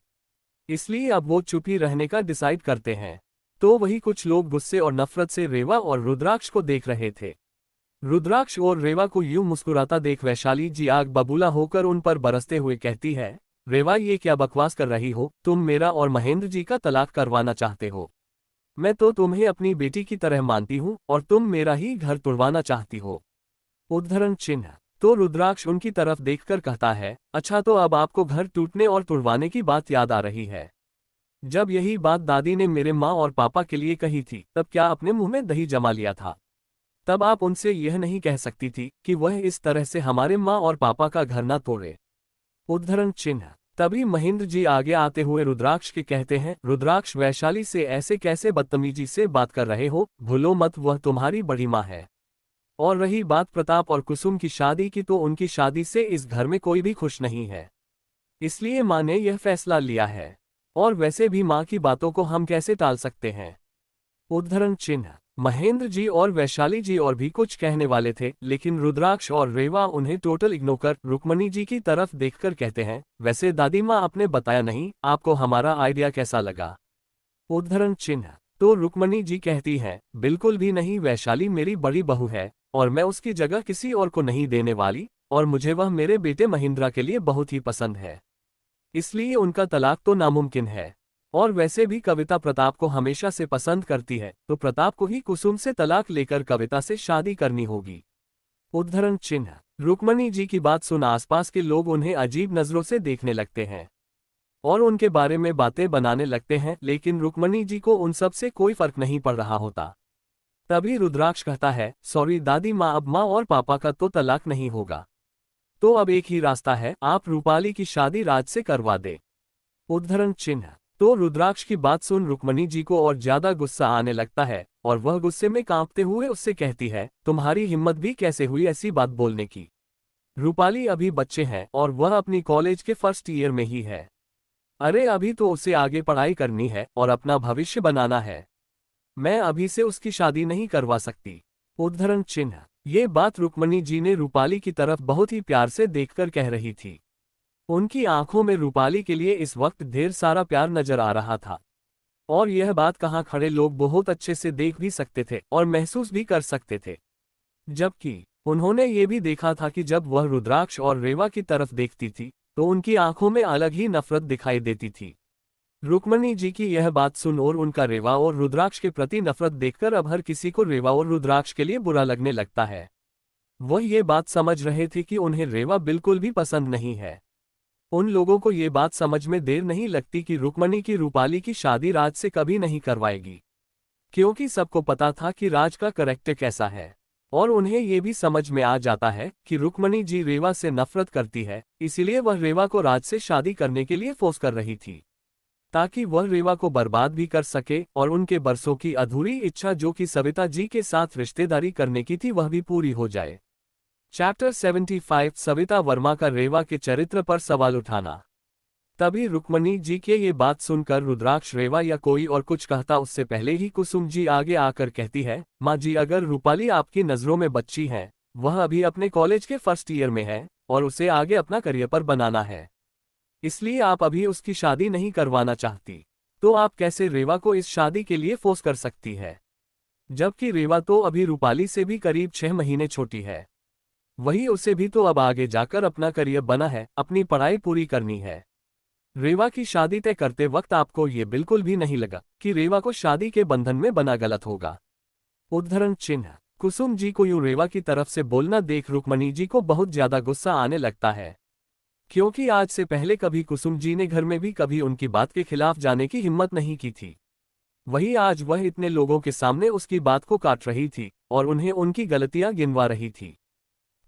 इसलिए अब वो चुप ही रहने का डिसाइड करते हैं। तो वही कुछ लोग गुस्से और नफरत से रेवा और रुद्राक्ष को देख रहे थे। रुद्राक्ष और रेवा को यूं मुस्कुराता देख वैशाली जी आग बबूला होकर उन पर बरसते हुए कहती है, रेवा ये क्या बकवास कर रही हो? तुम मेरा और महेंद्र जी का तलाक करवाना चाहते हो? मैं तो तुम्हें अपनी बेटी की तरह मानती हूँ और तुम मेरा ही घर तुड़वाना चाहती हो। उद्धरण चिन्ह। तो रुद्राक्ष उनकी तरफ देखकर कहता है, अच्छा तो अब आपको घर टूटने और तुड़वाने की बात याद आ रही है। जब यही बात दादी ने मेरे माँ और पापा के लिए कही थी तब क्या अपने मुंह में दही जमा लिया था? तब आप उनसे यह नहीं कह सकती थी कि वह इस तरह से हमारे माँ और पापा का घर ना तोड़े। उद्धरण चिन्ह। तभी महेंद्र जी आगे आते हुए रुद्राक्ष के कहते हैं, रुद्राक्ष वैशाली से ऐसे कैसे बदतमीजी से बात कर रहे हो? भूलो मत वह तुम्हारी बड़ी माँ है। और रही बात प्रताप और कुसुम की शादी की, तो उनकी शादी से इस घर में कोई भी खुश नहीं है, इसलिए माँ ने यह फैसला लिया है। और वैसे भी माँ की बातों को हम कैसे टाल सकते हैं? उद्धरण चिन्ह। महेंद्र जी और वैशाली जी और भी कुछ कहने वाले थे, लेकिन रुद्राक्ष और रेवा उन्हें टोटल इग्नोर कर रुक्मणी जी की तरफ देखकर कहते हैं, वैसे दादी माँ आपने बताया नहीं, आपको हमारा आइडिया कैसा लगा? उद्धरण चिन्ह। तो रुक्मणी जी कहती हैं, बिल्कुल भी नहीं, वैशाली मेरी बड़ी बहू है और मैं उसकी जगह किसी और को नहीं देने वाली, और मुझे वह मेरे बेटे महेंद्रा के लिए बहुत ही पसंद है, इसलिए उनका तलाक तो नामुमकिन है। और वैसे भी कविता प्रताप को हमेशा से पसंद करती है, तो प्रताप को ही कुसुम से तलाक लेकर कविता से शादी करनी होगी। उद्धरण चिन्ह। रुक्मणी जी की बात सुन आसपास के लोग उन्हें अजीब नजरों से देखने लगते हैं और उनके बारे में बातें बनाने लगते हैं, लेकिन रुक्मणी जी को उन सब से कोई फर्क नहीं पड़ रहा होता। तभी रुद्राक्ष कहता है, सॉरी दादी माँ, अब माँ और पापा का तो तलाक नहीं होगा, तो अब एक ही रास्ता है, आप रूपाली की शादी राज से करवा दे। उद्धरण चिन्ह। तो रुद्राक्ष की बात सुन रुक्मणी जी को और ज्यादा गुस्सा आने लगता है और वह गुस्से में कांपते हुए उससे कहती है, तुम्हारी हिम्मत भी कैसे हुई ऐसी बात बोलने की? रूपाली अभी बच्चे हैं और वह अपनी कॉलेज के फर्स्ट ईयर में ही है। अरे अभी तो उसे आगे पढ़ाई करनी है और अपना भविष्य बनाना है। मैं अभी से उसकी शादी नहीं करवा सकती। उद्धरण चिन्ह। ये बात रुक्मणी जी ने रूपाली की तरफ बहुत ही प्यार से देखकर कह रही थी। उनकी आंखों में रूपाली के लिए इस वक्त ढेर सारा प्यार नजर आ रहा था। और यह बात कहाँ खड़े लोग बहुत अच्छे से देख भी सकते थे और महसूस भी कर सकते थे। जबकि उन्होंने ये भी देखा था कि जब वह रुद्राक्ष और रेवा की तरफ देखती थी तो उनकी आंखों में अलग ही नफरत दिखाई देती थी। रुक्मणी जी की यह बात सुन और उनका रेवा और रुद्राक्ष के प्रति नफरत देखकर अब हर किसी को रेवा और रुद्राक्ष के लिए बुरा लगने लगता है। वह ये बात समझ रहे थे कि उन्हें रेवा बिल्कुल भी पसंद नहीं है। उन लोगों को ये बात समझ में देर नहीं लगती कि रुक्मणी की रूपाली की शादी राज से कभी नहीं करवाएगी, क्योंकि सबको पता था कि राज का करैक्टर कैसा है। और उन्हें ये भी समझ में आ जाता है कि रुक्मणी जी रेवा से नफरत करती है, इसीलिए वह रेवा को राज से शादी करने के लिए फोर्स कर रही थी, ताकि वह रेवा को बर्बाद भी कर सके और उनके बरसों की अधूरी इच्छा जो कि सविता जी के साथ रिश्तेदारी करने की थी वह भी पूरी हो जाए। चैप्टर 75 सविता वर्मा का रेवा के चरित्र पर सवाल उठाना। तभी रुक्मणी जी के ये बात सुनकर रुद्राक्ष रेवा या कोई और कुछ कहता उससे पहले ही कुसुम जी आगे आकर कहती है, माँ जी अगर रूपाली आपकी नज़रों में बच्ची है, वह अभी अपने कॉलेज के फर्स्ट ईयर में है और उसे आगे अपना करियर पर बनाना है, इसलिए आप अभी उसकी शादी नहीं करवाना चाहती, तो आप कैसे रेवा को इस शादी के लिए फोर्स कर सकती है? जबकि रेवा तो अभी रूपाली से भी करीब 6 महीने छोटी है। वही उसे भी तो अब आगे जाकर अपना करियर बना है, अपनी पढ़ाई पूरी करनी है। रेवा की शादी तय करते वक्त आपको ये बिल्कुल भी नहीं लगा कि रेवा को शादी के बंधन में बना गलत होगा। उद्धरण चिन्ह। कुसुम जी को यूं रेवा की तरफ से बोलना देख रुक्मणी जी को बहुत ज्यादा गुस्सा आने लगता है, क्योंकि आज से पहले कभी कुसुम जी ने घर में भी कभी उनकी बात के खिलाफ जाने की हिम्मत नहीं की थी। वही आज वह इतने लोगों के सामने उसकी बात को काट रही थी और उन्हें उनकी गलतियां गिनवा रही थी।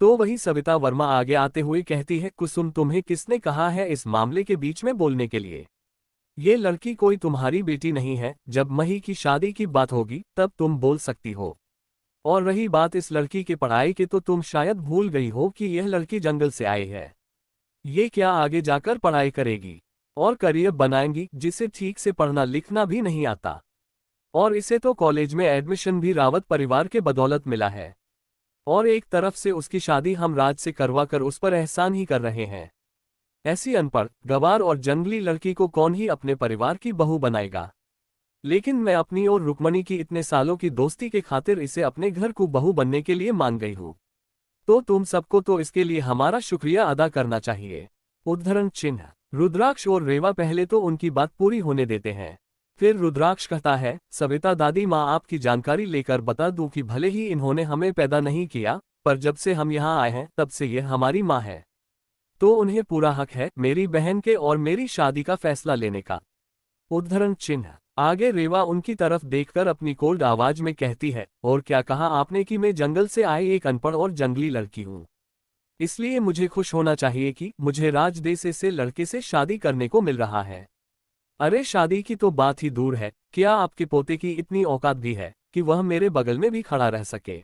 तो वही सविता वर्मा आगे आते हुए कहती है, कुसुम तुम्हें किसने कहा है इस मामले के बीच में बोलने के लिए? ये लड़की कोई तुम्हारी बेटी नहीं है, जब मही की शादी की बात होगी तब तुम बोल सकती हो। और रही बात इस लड़की की पढ़ाई की तो तुम शायद भूल गई हो कि यह लड़की जंगल से आई है। ये क्या आगे जाकर पढ़ाई करेगी और करियर बनाएंगी जिसे ठीक से पढ़ना लिखना भी नहीं आता, और इसे तो कॉलेज में एडमिशन भी रावत परिवार के बदौलत मिला है, और एक तरफ से उसकी शादी हम राज से करवाकर उस पर एहसान ही कर रहे हैं। ऐसी अनपढ़, गंवार और जंगली लड़की को कौन ही अपने परिवार की बहू बनाएगा? लेकिन मैं अपनी और रुक्मणी की इतने सालों की दोस्ती के खातिर इसे अपने घर को बहू बनने के लिए मान गई हूँ, तो तुम सबको तो इसके लिए हमारा शुक्रिया अदा करना चाहिए। उद्धरण चिन्ह। रुद्राक्ष और रेवा पहले तो उनकी बात पूरी होने देते हैं। फिर रुद्राक्ष कहता है, सविता दादी माँ आपकी जानकारी लेकर बता दूं कि भले ही इन्होंने हमें पैदा नहीं किया, पर जब से हम यहाँ आए हैं तब से यह हमारी माँ है, तो उन्हें पूरा हक है मेरी बहन के और मेरी शादी का फैसला लेने का। उद्धरण चिन्ह। आगे रेवा उनकी तरफ देखकर अपनी कोल्ड आवाज में कहती है, और क्या कहा आपने कि मैं जंगल से आए एक अनपढ़ और जंगली लड़की हूँ, इसलिए मुझे खुश होना चाहिए कि मुझे राजदेश से लड़के से शादी करने को मिल रहा है। अरे शादी की तो बात ही दूर है, क्या आपके पोते की इतनी औकात भी है कि वह मेरे बगल में भी खड़ा रह सके?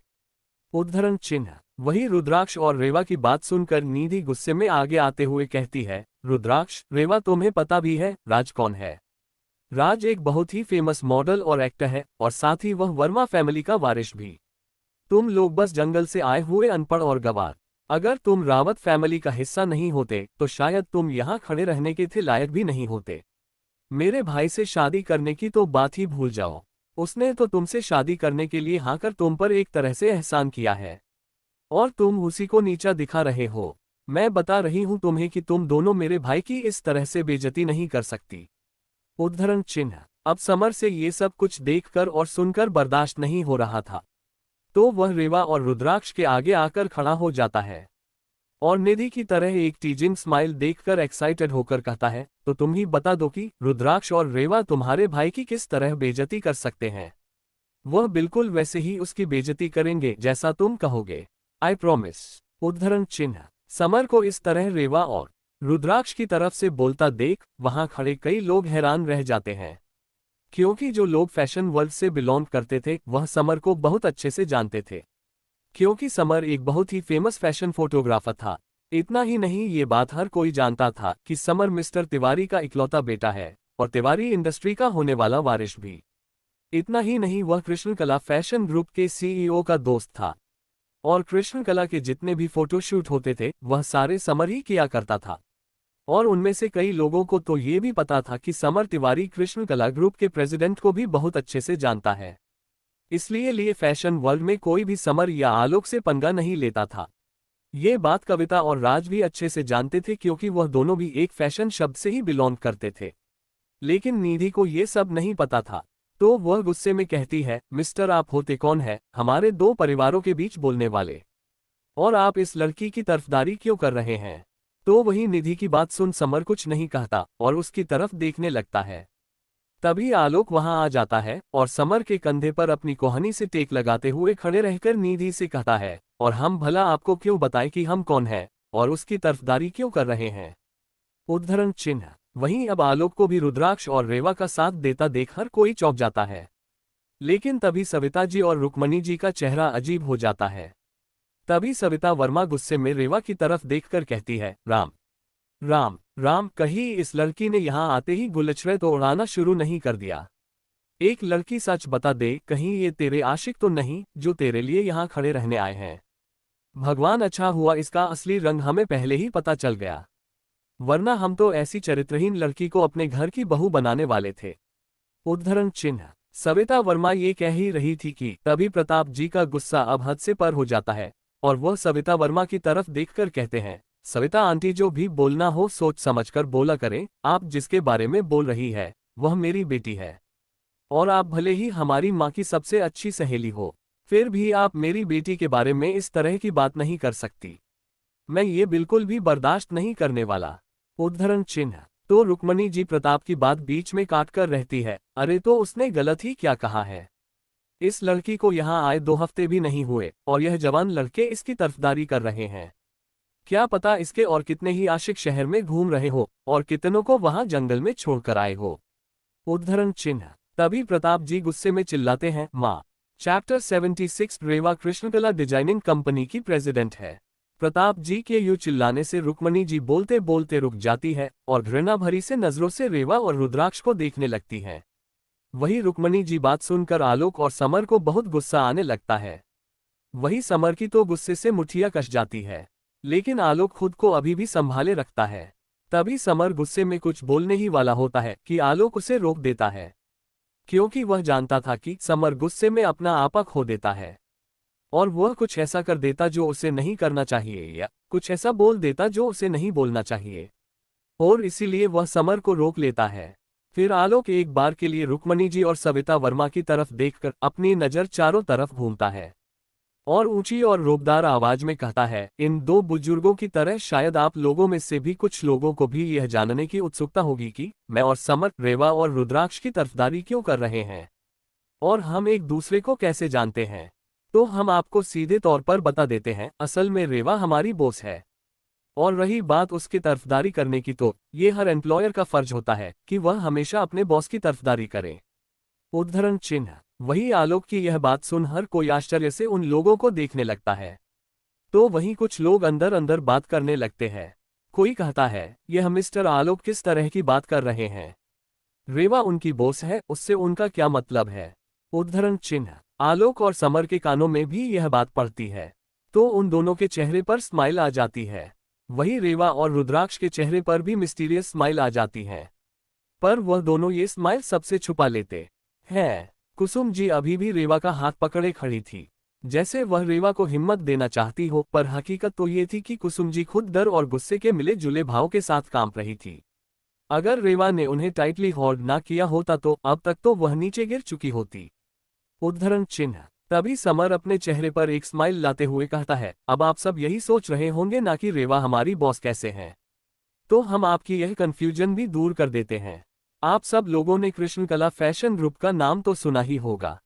उद्धरण चिन्ह। वही रुद्राक्ष और रेवा की बात सुनकर निधि गुस्से में आगे आते हुए कहती है, रुद्राक्ष रेवा तुम्हें पता भी है राज कौन है? राज एक बहुत ही फेमस मॉडल और एक्टर है, और साथ ही वह वर्मा फैमिली का वारिस भी। तुम लोग बस जंगल से आए हुए अनपढ़ और गंवार। अगर तुम रावत फैमिली का हिस्सा नहीं होते तो शायद तुम यहाँ खड़े रहने के थे लायक भी नहीं होते। मेरे भाई से शादी करने की तो बात ही भूल जाओ, उसने तो तुमसे शादी करने के लिए हाँ कर तुम पर एक तरह से एहसान किया है, और तुम उसी को नीचा दिखा रहे हो। मैं बता रही हूँ तुम्हें कि तुम दोनों मेरे भाई की इस तरह से बेइज्जती नहीं कर सकती। उद्धरण चिन्ह। अब समर से ये सब कुछ देखकर और सुनकर बर्दाश्त नहीं हो रहा था, तो वह रेवा और रुद्राक्ष के आगे आकर खड़ा हो जाता है और निधि की तरह एक टीजिंग स्माइल देखकर एक्साइटेड होकर कहता है, तो तुम ही बता दो कि रुद्राक्ष और रेवा तुम्हारे भाई की किस तरह बेइज्जती कर सकते हैं। वह बिल्कुल वैसे ही उसकी बेइज्जती करेंगे जैसा तुम कहोगे, आई प्रॉमिस। उद्धरण चिन्ह। समर को इस तरह रेवा और रुद्राक्ष की तरफ से बोलता देख वहां खड़े कई लोग हैरान रह जाते हैं, क्योंकि जो लोग फैशन वर्ल्ड से बिलोंग करते थे वह समर को बहुत अच्छे से जानते थे, क्योंकि समर एक बहुत ही फेमस फैशन फोटोग्राफर था। इतना ही नहीं, ये बात हर कोई जानता था कि समर मिस्टर तिवारी का इकलौता बेटा है और तिवारी इंडस्ट्री का होने वाला वारिस भी। इतना ही नहीं, वह कृष्णकला फैशन ग्रुप के सीईओ का दोस्त था, और कृष्णकला के जितने भी फोटोशूट होते थे वह सारे समर ही किया करता था। और उनमें से कई लोगों को तो ये भी पता था कि समर तिवारी कृष्ण कला ग्रुप के प्रेसिडेंट को भी बहुत अच्छे से जानता है। इसलिए फैशन वर्ल्ड में कोई भी समर या आलोक से पंगा नहीं लेता था। ये बात कविता और राज भी अच्छे से जानते थे क्योंकि वह दोनों भी एक फैशन शब्द से ही बिलोंग करते थे। लेकिन निधि को ये सब नहीं पता था, तो वह गुस्से में कहती है, मिस्टर आप होते कौन है हमारे दो परिवारों के बीच बोलने वाले, और आप इस लड़की की तरफदारी क्यों कर रहे हैं। तो वही निधि की बात सुन समर कुछ नहीं कहता और उसकी तरफ देखने लगता है। तभी आलोक वहां आ जाता है और समर के कंधे पर अपनी कोहनी से टेक लगाते हुए खड़े रहकर निधि से कहता है, और हम भला आपको क्यों बताएं कि हम कौन हैं और उसकी तरफदारी क्यों कर रहे हैं। उद्धरण चिन्ह। वहीं अब आलोक को भी रुद्राक्ष और रेवा का साथ देता देख हर कोई चौंक जाता है। लेकिन तभी सविता जी और रुक्मणी जी का चेहरा अजीब हो जाता है। तभी सविता वर्मा गुस्से में रेवा की तरफ देखकर कहती है, राम राम राम, कहीं इस लड़की ने यहां आते ही गुलछड़े तो उड़ाना शुरू नहीं कर दिया। एक लड़की सच बता दे, कहीं ये तेरे आशिक तो नहीं जो तेरे लिए यहां खड़े रहने आए हैं। भगवान अच्छा हुआ इसका असली रंग हमें पहले ही पता चल गया, वरना हम तो ऐसी चरित्रहीन लड़की को अपने घर की बहू बनाने वाले थे। उद्धरण चिन्ह। सविता वर्मा ये कह ही रही थी कि तभी प्रताप जी का गुस्सा अब हद से पर हो जाता है और वह सविता वर्मा की तरफ देखकर कहते हैं, सविता आंटी जो भी बोलना हो सोच समझकर बोला करें। आप जिसके बारे में बोल रही है वह मेरी बेटी है, और आप भले ही हमारी माँ की सबसे अच्छी सहेली हो, फिर भी आप मेरी बेटी के बारे में इस तरह की बात नहीं कर सकती। मैं ये बिल्कुल भी बर्दाश्त नहीं करने वाला। उद्धरण चिन्ह। तो रुक्मणी जी प्रताप की बात बीच में काटकर रहती है, अरे तो उसने गलत ही क्या कहा है। इस लड़की को यहाँ आए 2 हफ्ते भी नहीं हुए और यह जवान लड़के इसकी तरफदारी कर रहे हैं। क्या पता इसके और कितने ही आशिक शहर में घूम रहे हो और कितनों को वहां जंगल में छोड़कर आए हो। उद्धरण चिन्ह। तभी प्रताप जी गुस्से में चिल्लाते हैं, माँ। चैप्टर 76। रेवा कृष्णकला डिजाइनिंग कंपनी की प्रेसिडेंट है। प्रताप जी के यूं चिल्लाने से रुक्मणी जी बोलते बोलते रुक जाती है और घृणा भरी से नजरों से रेवा और रुद्राक्ष को देखने लगती है। वही रुक्मणी जी बात सुनकर आलोक और समर को बहुत गुस्सा आने लगता है। वही समर की तो गुस्से से मुठिया कस जाती है, लेकिन आलोक खुद को अभी भी संभाले रखता है। तभी समर गुस्से में कुछ बोलने ही वाला होता है कि आलोक उसे रोक देता है, क्योंकि वह जानता था कि समर गुस्से में अपना आपा खो देता है और वह कुछ ऐसा कर देता जो उसे नहीं करना चाहिए या कुछ ऐसा बोल देता जो उसे नहीं बोलना चाहिए, और इसीलिए वह समर को रोक लेता है। फिर आलोक एक बार के लिए रुक्मणी जी और सविता वर्मा की तरफ देखकर अपनी नज़र चारों तरफ घूमता है और ऊंची और रोबदार आवाज में कहता है, इन 2 बुजुर्गों की तरह शायद आप लोगों में से भी कुछ लोगों को भी यह जानने की उत्सुकता होगी कि मैं और समर रेवा और रुद्राक्ष की तरफदारी क्यों कर रहे हैं और हम एक दूसरे को कैसे जानते हैं। तो हम आपको सीधे तौर पर बता देते हैं, असल में रेवा हमारी बॉस है, और रही बात उसकी तरफदारी करने की, तो ये हर एम्प्लॉयर का फर्ज होता है कि वह हमेशा अपने बॉस की तरफदारी करे। उद्धरण चिन्ह। वही आलोक की यह बात सुन हर कोई आश्चर्य से उन लोगों को देखने लगता है। तो वहीं कुछ लोग अंदर अंदर बात करने लगते हैं। कोई कहता है, यह मिस्टर आलोक किस तरह की बात कर रहे हैं, रेवा उनकी बॉस है, उससे उनका क्या मतलब है। उद्धरण चिन्ह। आलोक और समर के कानों में भी यह बात पड़ती है, तो उन दोनों के चेहरे पर स्माइल आ जाती है। वही रेवा और रुद्राक्ष के चेहरे पर भी मिस्टीरियस स्माइल आ जाती है, पर वह दोनों ये स्माइल सबसे छुपा लेते हैं। कुसुम जी अभी भी रेवा का हाथ पकड़े खड़ी थी, जैसे वह रेवा को हिम्मत देना चाहती हो, पर हकीकत तो ये थी कि कुसुम जी खुद डर और गुस्से के मिले जुले भाव के साथ कांप रही थी। अगर रेवा ने उन्हें टाइटली होल्ड ना किया होता तो अब तक तो वह नीचे गिर चुकी होती। उद्धरण चिन्ह। तभी समर अपने चेहरे पर एक स्माइल लाते हुए कहता है, अब आप सब यही सोच रहे होंगे ना कि रेवा हमारी बॉस कैसे हैं, तो हम आपकी यह कंफ्यूजन भी दूर कर देते हैं। आप सब लोगों ने कृष्णकला फैशन ग्रुप का नाम तो सुना ही होगा।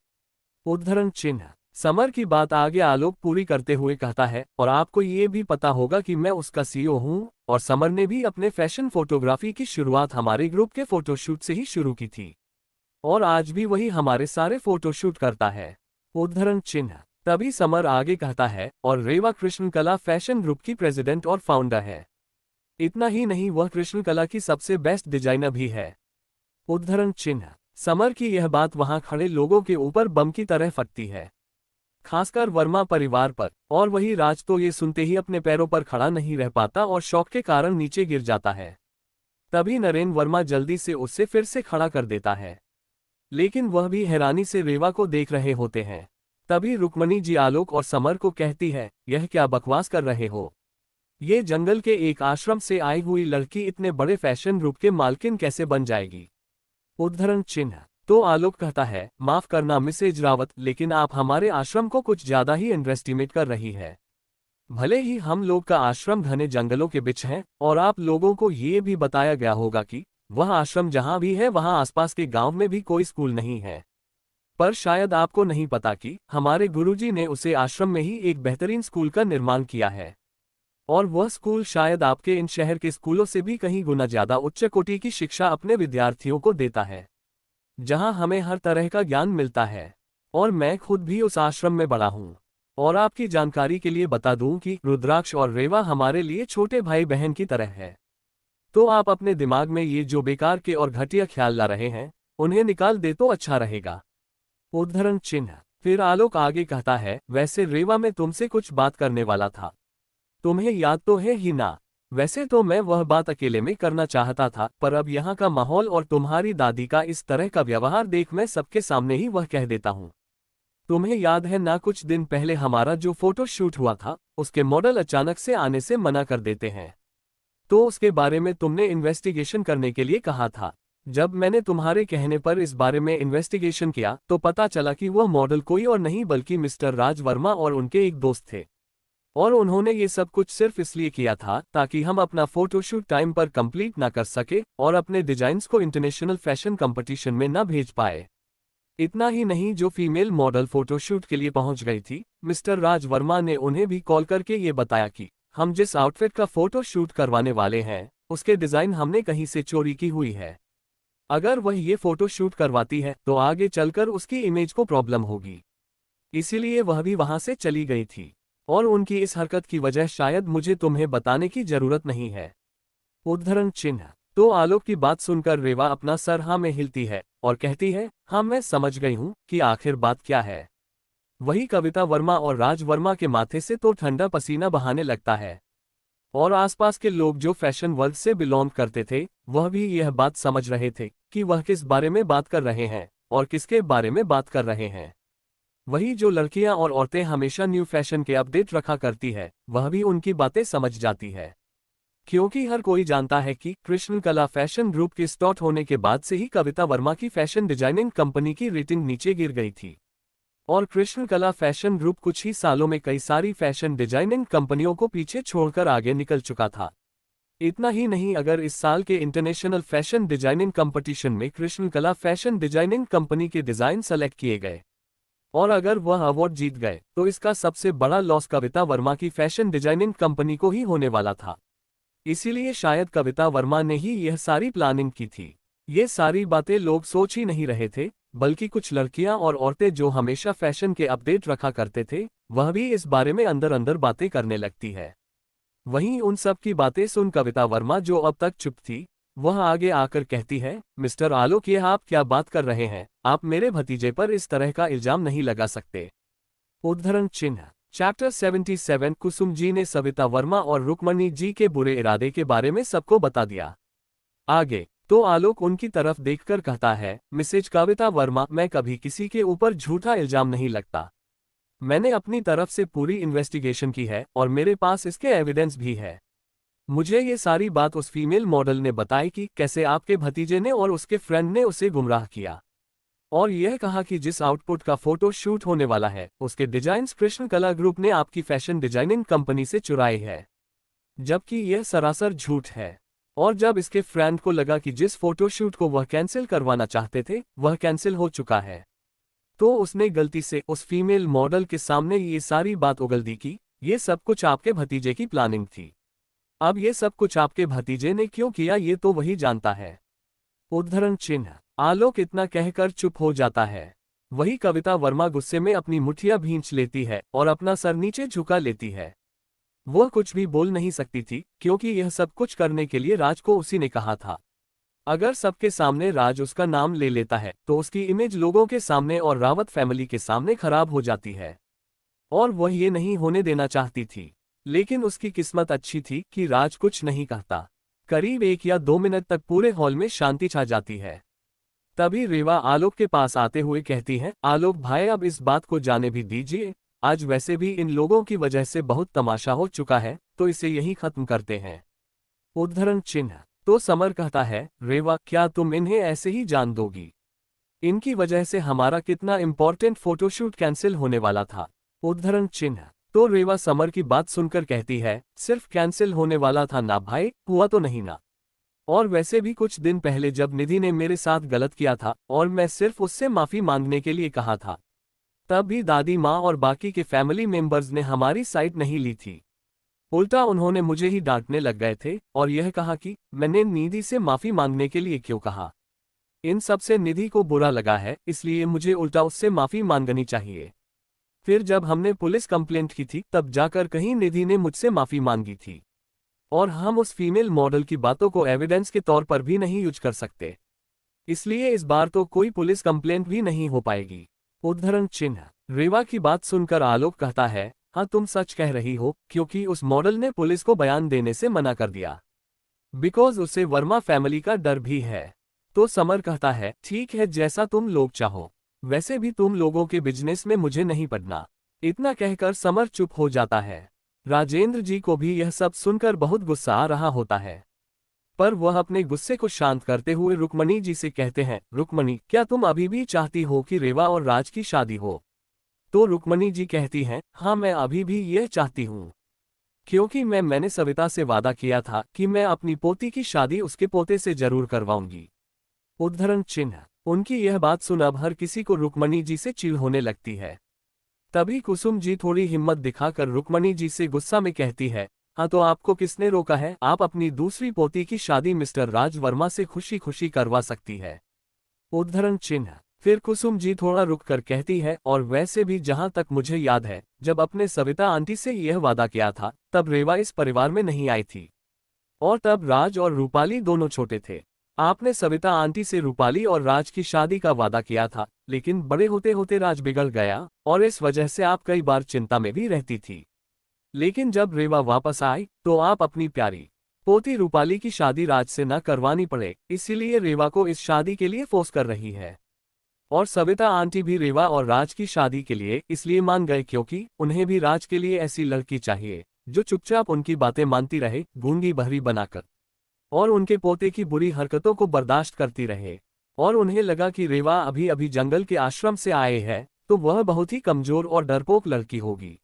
उद्धरण चिन्ह। समर की बात आगे आलोक पूरी करते हुए कहता है, और आपको ये भी पता होगा कि मैं उसका सीईओ हूँ, और समर ने भी अपने फैशन फोटोग्राफी की शुरुआत हमारे ग्रुप के फोटोशूट से ही शुरू की थी, और आज भी वही हमारे सारे फोटोशूट करता है। उद्धरण चिन्ह। तभी समर आगे कहता है, और रेवा कृष्णकला फैशन ग्रुप की प्रेसिडेंट और फाउंडर है। इतना ही नहीं, वह कृष्णकला की सबसे बेस्ट डिजाइनर भी है। उद्धरण चिन्ह। समर की यह बात वहां खड़े लोगों के ऊपर बम की तरह फटती है, खासकर वर्मा परिवार पर, और वही राज तो ये सुनते ही अपने पैरों पर खड़ा नहीं रह पाता और शौक के कारण नीचे गिर जाता है। तभी नरेन वर्मा जल्दी से उससे फिर से खड़ा कर देता है, लेकिन वह भी हैरानी से रेवा को देख रहे होते हैं। तभी रुक्मणी जी आलोक और समर को कहती है, यह क्या बकवास कर रहे हो? ये जंगल के एक आश्रम से आई हुई लड़की इतने बड़े फैशन ग्रुप के मालकिन कैसे बन जाएगी? उद्धरण चिन्ह। तो आलोक कहता है, माफ करना मिसेज रावत, लेकिन आप हमारे आश्रम को कुछ ज्यादा ही अंडरएस्टिमेट कर रही है। भले ही हम लोग का आश्रम घने जंगलों के बीच है, और आप लोगों को ये भी बताया गया होगा कि वह आश्रम जहां भी है वहां आसपास के गांव में भी कोई स्कूल नहीं है। पर शायद आपको नहीं पता कि हमारे गुरुजी ने उसे आश्रम में ही एक बेहतरीन स्कूल का निर्माण किया है। और वह स्कूल शायद आपके इन शहर के स्कूलों से भी कहीं गुना ज्यादा उच्च कोटि की शिक्षा अपने विद्यार्थियों को देता है, जहां हमें हर तरह का ज्ञान मिलता है। और मैं खुद भी उस आश्रम में बड़ा हूं। और आपकी जानकारी के लिए बता दूं कि रुद्राक्ष और रेवा हमारे लिए छोटे भाई बहन की तरह है। तो आप अपने दिमाग में ये जो बेकार के और घटिया ख्याल ला रहे हैं, उन्हें निकाल दे तो अच्छा रहेगा। उद्धरण चिन्ह। फिर आलोक आगे कहता है, वैसे रेवा मैं तुमसे कुछ बात करने वाला था, तुम्हें याद तो है ही ना? वैसे तो मैं वह बात अकेले में करना चाहता था, पर अब यहाँ का माहौल और तुम्हारी दादी का इस तरह का व्यवहार देख मैं सबके सामने ही वह कह देता हूँ। तुम्हें याद है ना, कुछ दिन पहले हमारा जो फोटो शूट हुआ था, उसके मॉडल अचानक से आने से मना कर देते हैं। तो उसके बारे में तुमने इन्वेस्टिगेशन करने के लिए कहा था। जब मैंने तुम्हारे कहने पर इस बारे में इन्वेस्टिगेशन किया तो पता चला कि वह मॉडल कोई और नहीं बल्कि मिस्टर राज वर्मा और उनके एक दोस्त थे। और उन्होंने ये सब कुछ सिर्फ इसलिए किया था ताकि हम अपना फोटोशूट टाइम पर कंप्लीट ना कर सके और अपने डिजाइन्स को इंटरनेशनल फैशन कंपटीशन में ना भेज पाए। इतना ही नहीं, जो फीमेल मॉडल फोटोशूट के लिए पहुंच गई थी, मिस्टर राज वर्मा ने उन्हें भी कॉल करके ये बताया कि हम जिस आउटफिट का फोटो शूट करवाने वाले हैं, उसके डिजाइन हमने कहीं से चोरी की हुई है। अगर वह ये फोटो शूट करवाती है तो आगे चलकर उसकी इमेज को प्रॉब्लम होगी। इसीलिए वह भी वहां से चली गई थी। और उनकी इस हरकत की वजह शायद मुझे तुम्हें बताने की जरूरत नहीं है। उद्धरण चिन्ह। तो आलोक की बात सुनकर रेवा अपना सर हाँ में हिलती है और कहती है, हाँ मैं समझ गई हूँ कि आखिर बात क्या है। वही कविता वर्मा और राज वर्मा के माथे से तो ठंडा पसीना बहाने लगता है। और आसपास के लोग जो फैशन वर्ल्ड से बिलोंग करते थे, वह भी यह बात समझ रहे थे कि वह किस बारे में बात कर रहे हैं और किसके बारे में बात कर रहे हैं। वही जो लड़कियां और औरतें हमेशा न्यू फैशन के अपडेट रखा करती है, वह भी उनकी बातें समझ जाती है। क्योंकि हर कोई जानता है कि कृष्ण कला फैशन ग्रुप के स्टार्ट होने के बाद से ही कविता वर्मा की फैशन डिजाइनिंग कंपनी की रेटिंग नीचे गिर गई थी। और कृष्ण कला फैशन ग्रुप कुछ ही सालों में कई सारी फैशन डिजाइनिंग कंपनियों को पीछे छोड़कर आगे निकल चुका था। इतना ही नहीं, अगर इस साल के इंटरनेशनल फैशन डिजाइनिंग कंपटीशन में कृष्ण कला फैशन डिजाइनिंग कंपनी के डिजाइन सेलेक्ट किए गए और अगर वह अवार्ड जीत गए, तो इसका सबसे बड़ा लॉस कविता वर्मा की फैशन डिजाइनिंग कंपनी को ही होने वाला था। इसीलिए शायद कविता वर्मा ने ही यह सारी प्लानिंग की थी। ये सारी बातें लोग सोच ही नहीं रहे थे, बल्कि कुछ लड़कियां और औरतें जो हमेशा फैशन के अपडेट रखा करते थे, वह भी इस बारे में अंदर अंदर बातें करने लगती है। वहीं उन सब की बातें सुन कविता वर्मा, जो अब तक चुप थी, वह आगे आकर कहती है, मिस्टर आलोक, ये आप क्या बात कर रहे हैं? आप मेरे भतीजे पर इस तरह का इल्जाम नहीं लगा सकते। उद्धरण चिन्ह। चैप्टर 77। कुसुम जी ने सविता वर्मा और रुक्मणी जी के बुरे इरादे के बारे में सबको बता दिया। आगे तो आलोक उनकी तरफ देखकर कहता है, मिसेज कविता वर्मा, मैं कभी किसी के ऊपर झूठा इल्जाम नहीं लगता। मैंने अपनी तरफ से पूरी इन्वेस्टिगेशन की है और मेरे पास इसके एविडेंस भी है। मुझे ये सारी बात उस फीमेल मॉडल ने बताई कि कैसे आपके भतीजे ने और उसके फ्रेंड ने उसे गुमराह किया और यह कहा कि जिस आउटपुट का फोटो शूट होने वाला है, उसके डिजाइन्स कृष्ण कला ग्रुप ने आपकी फैशन डिजाइनिंग कंपनी से चुराए हैं, जबकि यह सरासर झूठ है। और जब इसके फ्रेंड को लगा कि जिस फोटोशूट को वह कैंसिल करवाना चाहते थे वह कैंसिल हो चुका है, तो उसने गलती से उस फीमेल मॉडल के सामने ये सारी बात उगल दी कि ये सब कुछ आपके भतीजे की प्लानिंग थी। अब ये सब कुछ आपके भतीजे ने क्यों किया ये तो वही जानता है। उद्धरण चिन्ह। आलोक इतना कहकर चुप हो जाता है। वही कविता वर्मा गुस्से में अपनी मुठिया भींच लेती है और अपना सर नीचे झुका लेती है। वह कुछ भी बोल नहीं सकती थी, क्योंकि यह सब कुछ करने के लिए राज को उसी ने कहा था। अगर सबके सामने राज उसका नाम ले लेता है तो उसकी इमेज लोगों के सामने और रावत फैमिली के सामने खराब हो जाती है, और वह ये नहीं होने देना चाहती थी। लेकिन उसकी किस्मत अच्छी थी कि राज कुछ नहीं कहता। करीब 1 या 2 मिनट तक पूरे हॉल में शांति छा जाती है। तभी रेवा आलोक के पास आते हुए कहती है, आलोक भाई अब इस बात को जाने भी दीजिए, आज वैसे भी इन लोगों की वजह से बहुत तमाशा हो चुका है, तो इसे यहीं खत्म करते हैं। उद्धरण चिन्ह। तो समर कहता है, रेवा क्या तुम इन्हें ऐसे ही जान दोगी? इनकी वजह से हमारा कितना इंपॉर्टेंट फोटोशूट कैंसिल होने वाला था। उद्धरण चिन्ह। तो रेवा समर की बात सुनकर कहती है, सिर्फ कैंसिल होने वाला था ना भाई, हुआ तो नहीं ना। और वैसे भी कुछ दिन पहले जब निधि ने मेरे साथ गलत किया था और मैं सिर्फ उससे माफी मांगने के लिए कहा था, तब भी दादी माँ और बाकी के फैमिली मेंबर्स ने हमारी साइड नहीं ली थी। उल्टा उन्होंने मुझे ही डांटने लग गए थे और यह कहा कि मैंने निधि से माफी मांगने के लिए क्यों कहा। इन सब से निधि को बुरा लगा है, इसलिए मुझे उल्टा उससे माफी मांगनी चाहिए। फिर जब हमने पुलिस कंप्लेंट की थी तब जाकर कहीं निधि ने मुझसे माफी मांगी थी, और हम उस फीमेल मॉडल की बातों को एविडेंस के तौर पर भी नहीं यूज कर सकते, इसलिए इस बार तो कोई पुलिस कंप्लेंट भी नहीं हो पाएगी। उद्धरण चिन्ह। रेवा की बात सुनकर आलोक कहता है, हाँ तुम सच कह रही हो, क्योंकि उस मॉडल ने पुलिस को बयान देने से मना कर दिया, बिकॉज उसे वर्मा फैमिली का डर भी है। तो समर कहता है, ठीक है जैसा तुम लोग चाहो, वैसे भी तुम लोगों के बिजनेस में मुझे नहीं पड़ना। इतना कहकर समर चुप हो जाता है। राजेंद्र जी को भी यह सब सुनकर बहुत गुस्सा आ रहा होता है, पर वह अपने गुस्से को शांत करते हुए रुक्मणी जी से कहते हैं, रुक्मणी क्या तुम अभी भी चाहती हो कि रेवा और राज की शादी हो? तो रुक्मणी जी कहती हैं, हाँ मैं अभी भी यह चाहती हूँ, क्योंकि मैंने सविता से वादा किया था कि मैं अपनी पोती की शादी उसके पोते से जरूर करवाऊंगी। उद्धरण चिन्ह। उनकी यह बात सुन अब हर किसी को रुक्मणी जी से चिढ़ होने लगती है। तभी कुसुम जी थोड़ी हिम्मत दिखाकर रुक्मणी जी से गुस्सा में कहती है, हाँ तो आपको किसने रोका है? आप अपनी दूसरी पोती की शादी मिस्टर राज वर्मा से खुशी खुशी करवा सकती है। उद्धरण चिन्ह। फिर कुसुम जी थोड़ा रुक कर कहती है, और वैसे भी जहां तक मुझे याद है, जब अपने सविता आंटी से यह वादा किया था तब रेवा इस परिवार में नहीं आई थी, और तब राज और रूपाली दोनों छोटे थे। आपने सविता आंटी से रूपाली और राज की शादी का वादा किया था, लेकिन बड़े होते होते राज बिगड़ गया और इस वजह से आप कई बार चिंता में भी रहती थी। लेकिन जब रेवा वापस आई तो आप अपनी प्यारी पोती रूपाली की शादी राज से न करवानी पड़े, इसीलिए रेवा को इस शादी के लिए फोर्स कर रही है। और सविता आंटी भी रेवा और राज की शादी के लिए इसलिए मान गए क्योंकि उन्हें भी राज के लिए ऐसी लड़की चाहिए जो चुपचाप उनकी बातें मानती रहे, गूंगी बहरी बनाकर, और उनके पोते की बुरी हरकतों को बर्दाश्त करती रहे। और उन्हें लगा कि रेवा अभी अभी जंगल के आश्रम से आए हैं, तो वह बहुत ही कमजोर और डरपोक लड़की होगी,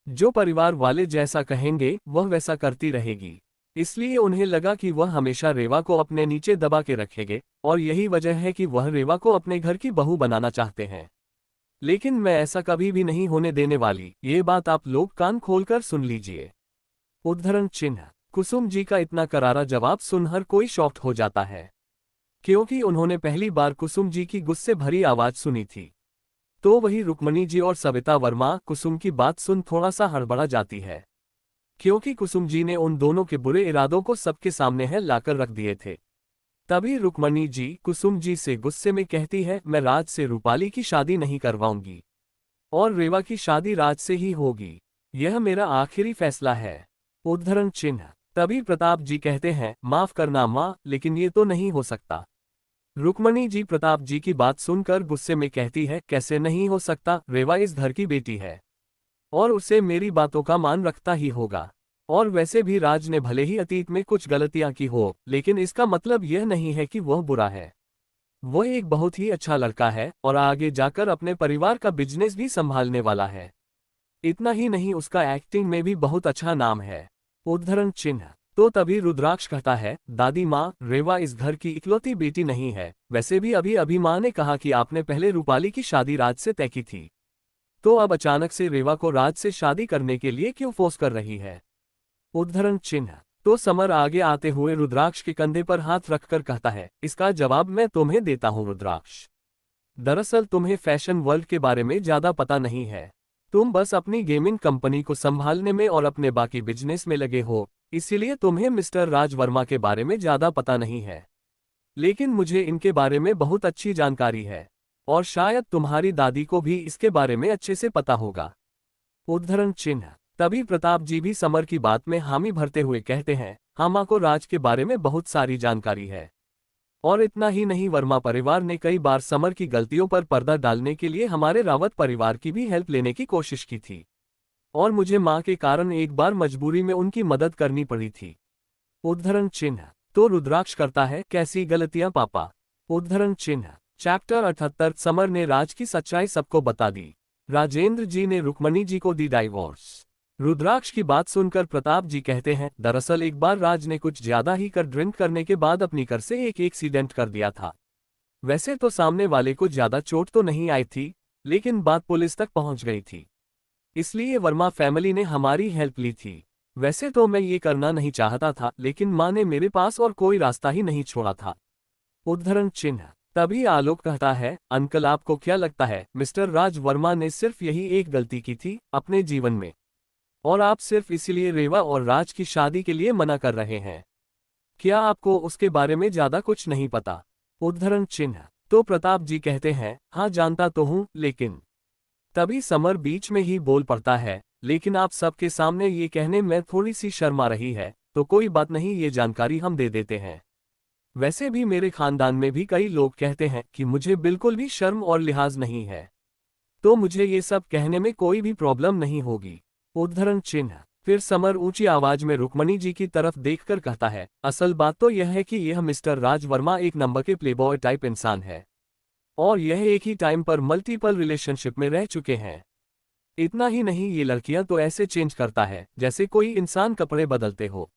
जो परिवार वाले जैसा कहेंगे वह वैसा करती रहेगी। इसलिए उन्हें लगा कि वह हमेशा रेवा को अपने नीचे दबा के रखेंगे, और यही वजह है कि वह रेवा को अपने घर की बहू बनाना चाहते हैं। लेकिन मैं ऐसा कभी भी नहीं होने देने वाली, ये बात आप लोग कान खोलकर सुन लीजिए। उद्धरण चिन्ह। कुसुम जी का इतना करारा जवाब सुन हर कोई शॉक्ड हो जाता है, क्योंकि उन्होंने पहली बार कुसुम जी की गुस्से भरी आवाज सुनी थी। तो वही रुक्मणी जी और सविता वर्मा कुसुम की बात सुन थोड़ा सा हड़बड़ा जाती है, क्योंकि कुसुम जी ने उन दोनों के बुरे इरादों को सबके सामने है लाकर रख दिए थे। तभी रुक्मणी जी कुसुम जी से गुस्से में कहती है, मैं राज से रूपाली की शादी नहीं करवाऊंगी, और रेवा की शादी राज से ही होगी। यह मेरा आखिरी फैसला है। उद्धरण चिन्ह। तभी प्रताप जी कहते हैं, माफ करना माँ, लेकिन ये तो नहीं हो सकता। रुक्मणी जी प्रताप जी की बात सुनकर गुस्से में कहती है, कैसे नहीं हो सकता? रेवा इस घर की बेटी है और उसे मेरी बातों का मान रखता ही होगा। और वैसे भी राज ने भले ही अतीत में कुछ गलतियां की हो, लेकिन इसका मतलब यह नहीं है कि वह बुरा है। वह एक बहुत ही अच्छा लड़का है और आगे जाकर अपने परिवार का बिजनेस भी संभालने वाला है। इतना ही नहीं, उसका एक्टिंग में भी बहुत अच्छा नाम है। उद्धरण चिन्ह। तो तभी रुद्राक्ष कहता है, दादी माँ, रेवा इस घर की इकलौती बेटी नहीं है। वैसे भी अभी अभी माँ ने कहा कि आपने पहले रूपाली की शादी राज से तय की थी, तो अब अचानक से रेवा को राज से शादी करने के लिए क्यों फोर्स कर रही है? उद्धरण चिन्ह। तो समर आगे आते हुए रुद्राक्ष के कंधे पर हाथ रखकर कहता है, इसका जवाब मैं तुम्हें देता हूँ रुद्राक्ष। दरअसल तुम्हें फैशन वर्ल्ड के बारे में ज्यादा पता नहीं है। तुम बस अपनी गेमिंग कंपनी को संभालने में और अपने बाकी बिजनेस में लगे हो, इसीलिए तुम्हें मिस्टर राज वर्मा के बारे में ज्यादा पता नहीं है। लेकिन मुझे इनके बारे में बहुत अच्छी जानकारी है, और शायद तुम्हारी दादी को भी इसके बारे में अच्छे से पता होगा। उद्धरण चिन्ह। तभी प्रताप जी भी समर की बात में हामी भरते हुए कहते हैं, हाँ, माँ को राज के बारे में बहुत सारी जानकारी है। और इतना ही नहीं, वर्मा परिवार ने कई बार समर की गलतियों पर पर्दा डालने के लिए हमारे रावत परिवार की भी हेल्प लेने की कोशिश की थी। और मुझे माँ के कारण एक बार मजबूरी में उनकी मदद करनी पड़ी थी। उद्धरण चिन्ह। तो रुद्राक्ष करता है कैसी गलतियां पापा। उद्धरण चिन्ह। चैप्टर 78। समर ने राज की सच्चाई सबको बता दी। राजेंद्र जी ने रुक्मणी जी को दी डाइवोर्स। रुद्राक्ष की बात सुनकर प्रताप जी कहते हैं, दरअसल एक बार राज ने कुछ ज्यादा ही कर ड्रिंक करने के बाद अपनी कार से एक एक्सीडेंट कर दिया था। वैसे तो सामने वाले को ज्यादा चोट तो नहीं आई थी, लेकिन बात पुलिस तक पहुंच गई थी। इसलिए वर्मा फैमिली ने हमारी हेल्प ली थी। वैसे तो मैं ये करना नहीं चाहता था, लेकिन माँ ने मेरे पास और कोई रास्ता ही नहीं छोड़ा था। उद्धरण चिन्ह। तभी आलोक कहता है, अंकल आपको क्या लगता है मिस्टर राज वर्मा ने सिर्फ यही एक गलती की थी अपने जीवन में, और आप सिर्फ इसीलिए रेवा और राज की शादी के लिए मना कर रहे हैं? क्या आपको उसके बारे में ज्यादा कुछ नहीं पता? उद्धरण चिन्ह। तो प्रताप जी कहते हैं, हाँ जानता तो हूँ, लेकिन। तभी समर बीच में ही बोल पड़ता है, लेकिन आप सबके सामने ये कहने में थोड़ी सी शर्म आ रही है, तो कोई बात नहीं, ये जानकारी हम दे देते हैं। वैसे भी मेरे खानदान में भी कई लोग कहते हैं कि मुझे बिल्कुल भी शर्म और लिहाज नहीं है, तो मुझे ये सब कहने में कोई भी प्रॉब्लम नहीं होगी। उद्धरण चिन्ह। फिर समर ऊंची आवाज में रुक्मणी जी की तरफ देखकर कहता है, असल बात तो यह है कि यह मिस्टर राज वर्मा एक नंबर के प्लेबॉय टाइप इंसान है, और यह एक ही टाइम पर मल्टीपल रिलेशनशिप में रह चुके हैं। इतना ही नहीं, ये लड़कियां तो ऐसे चेंज करता है जैसे कोई इंसान कपड़े बदलते हो,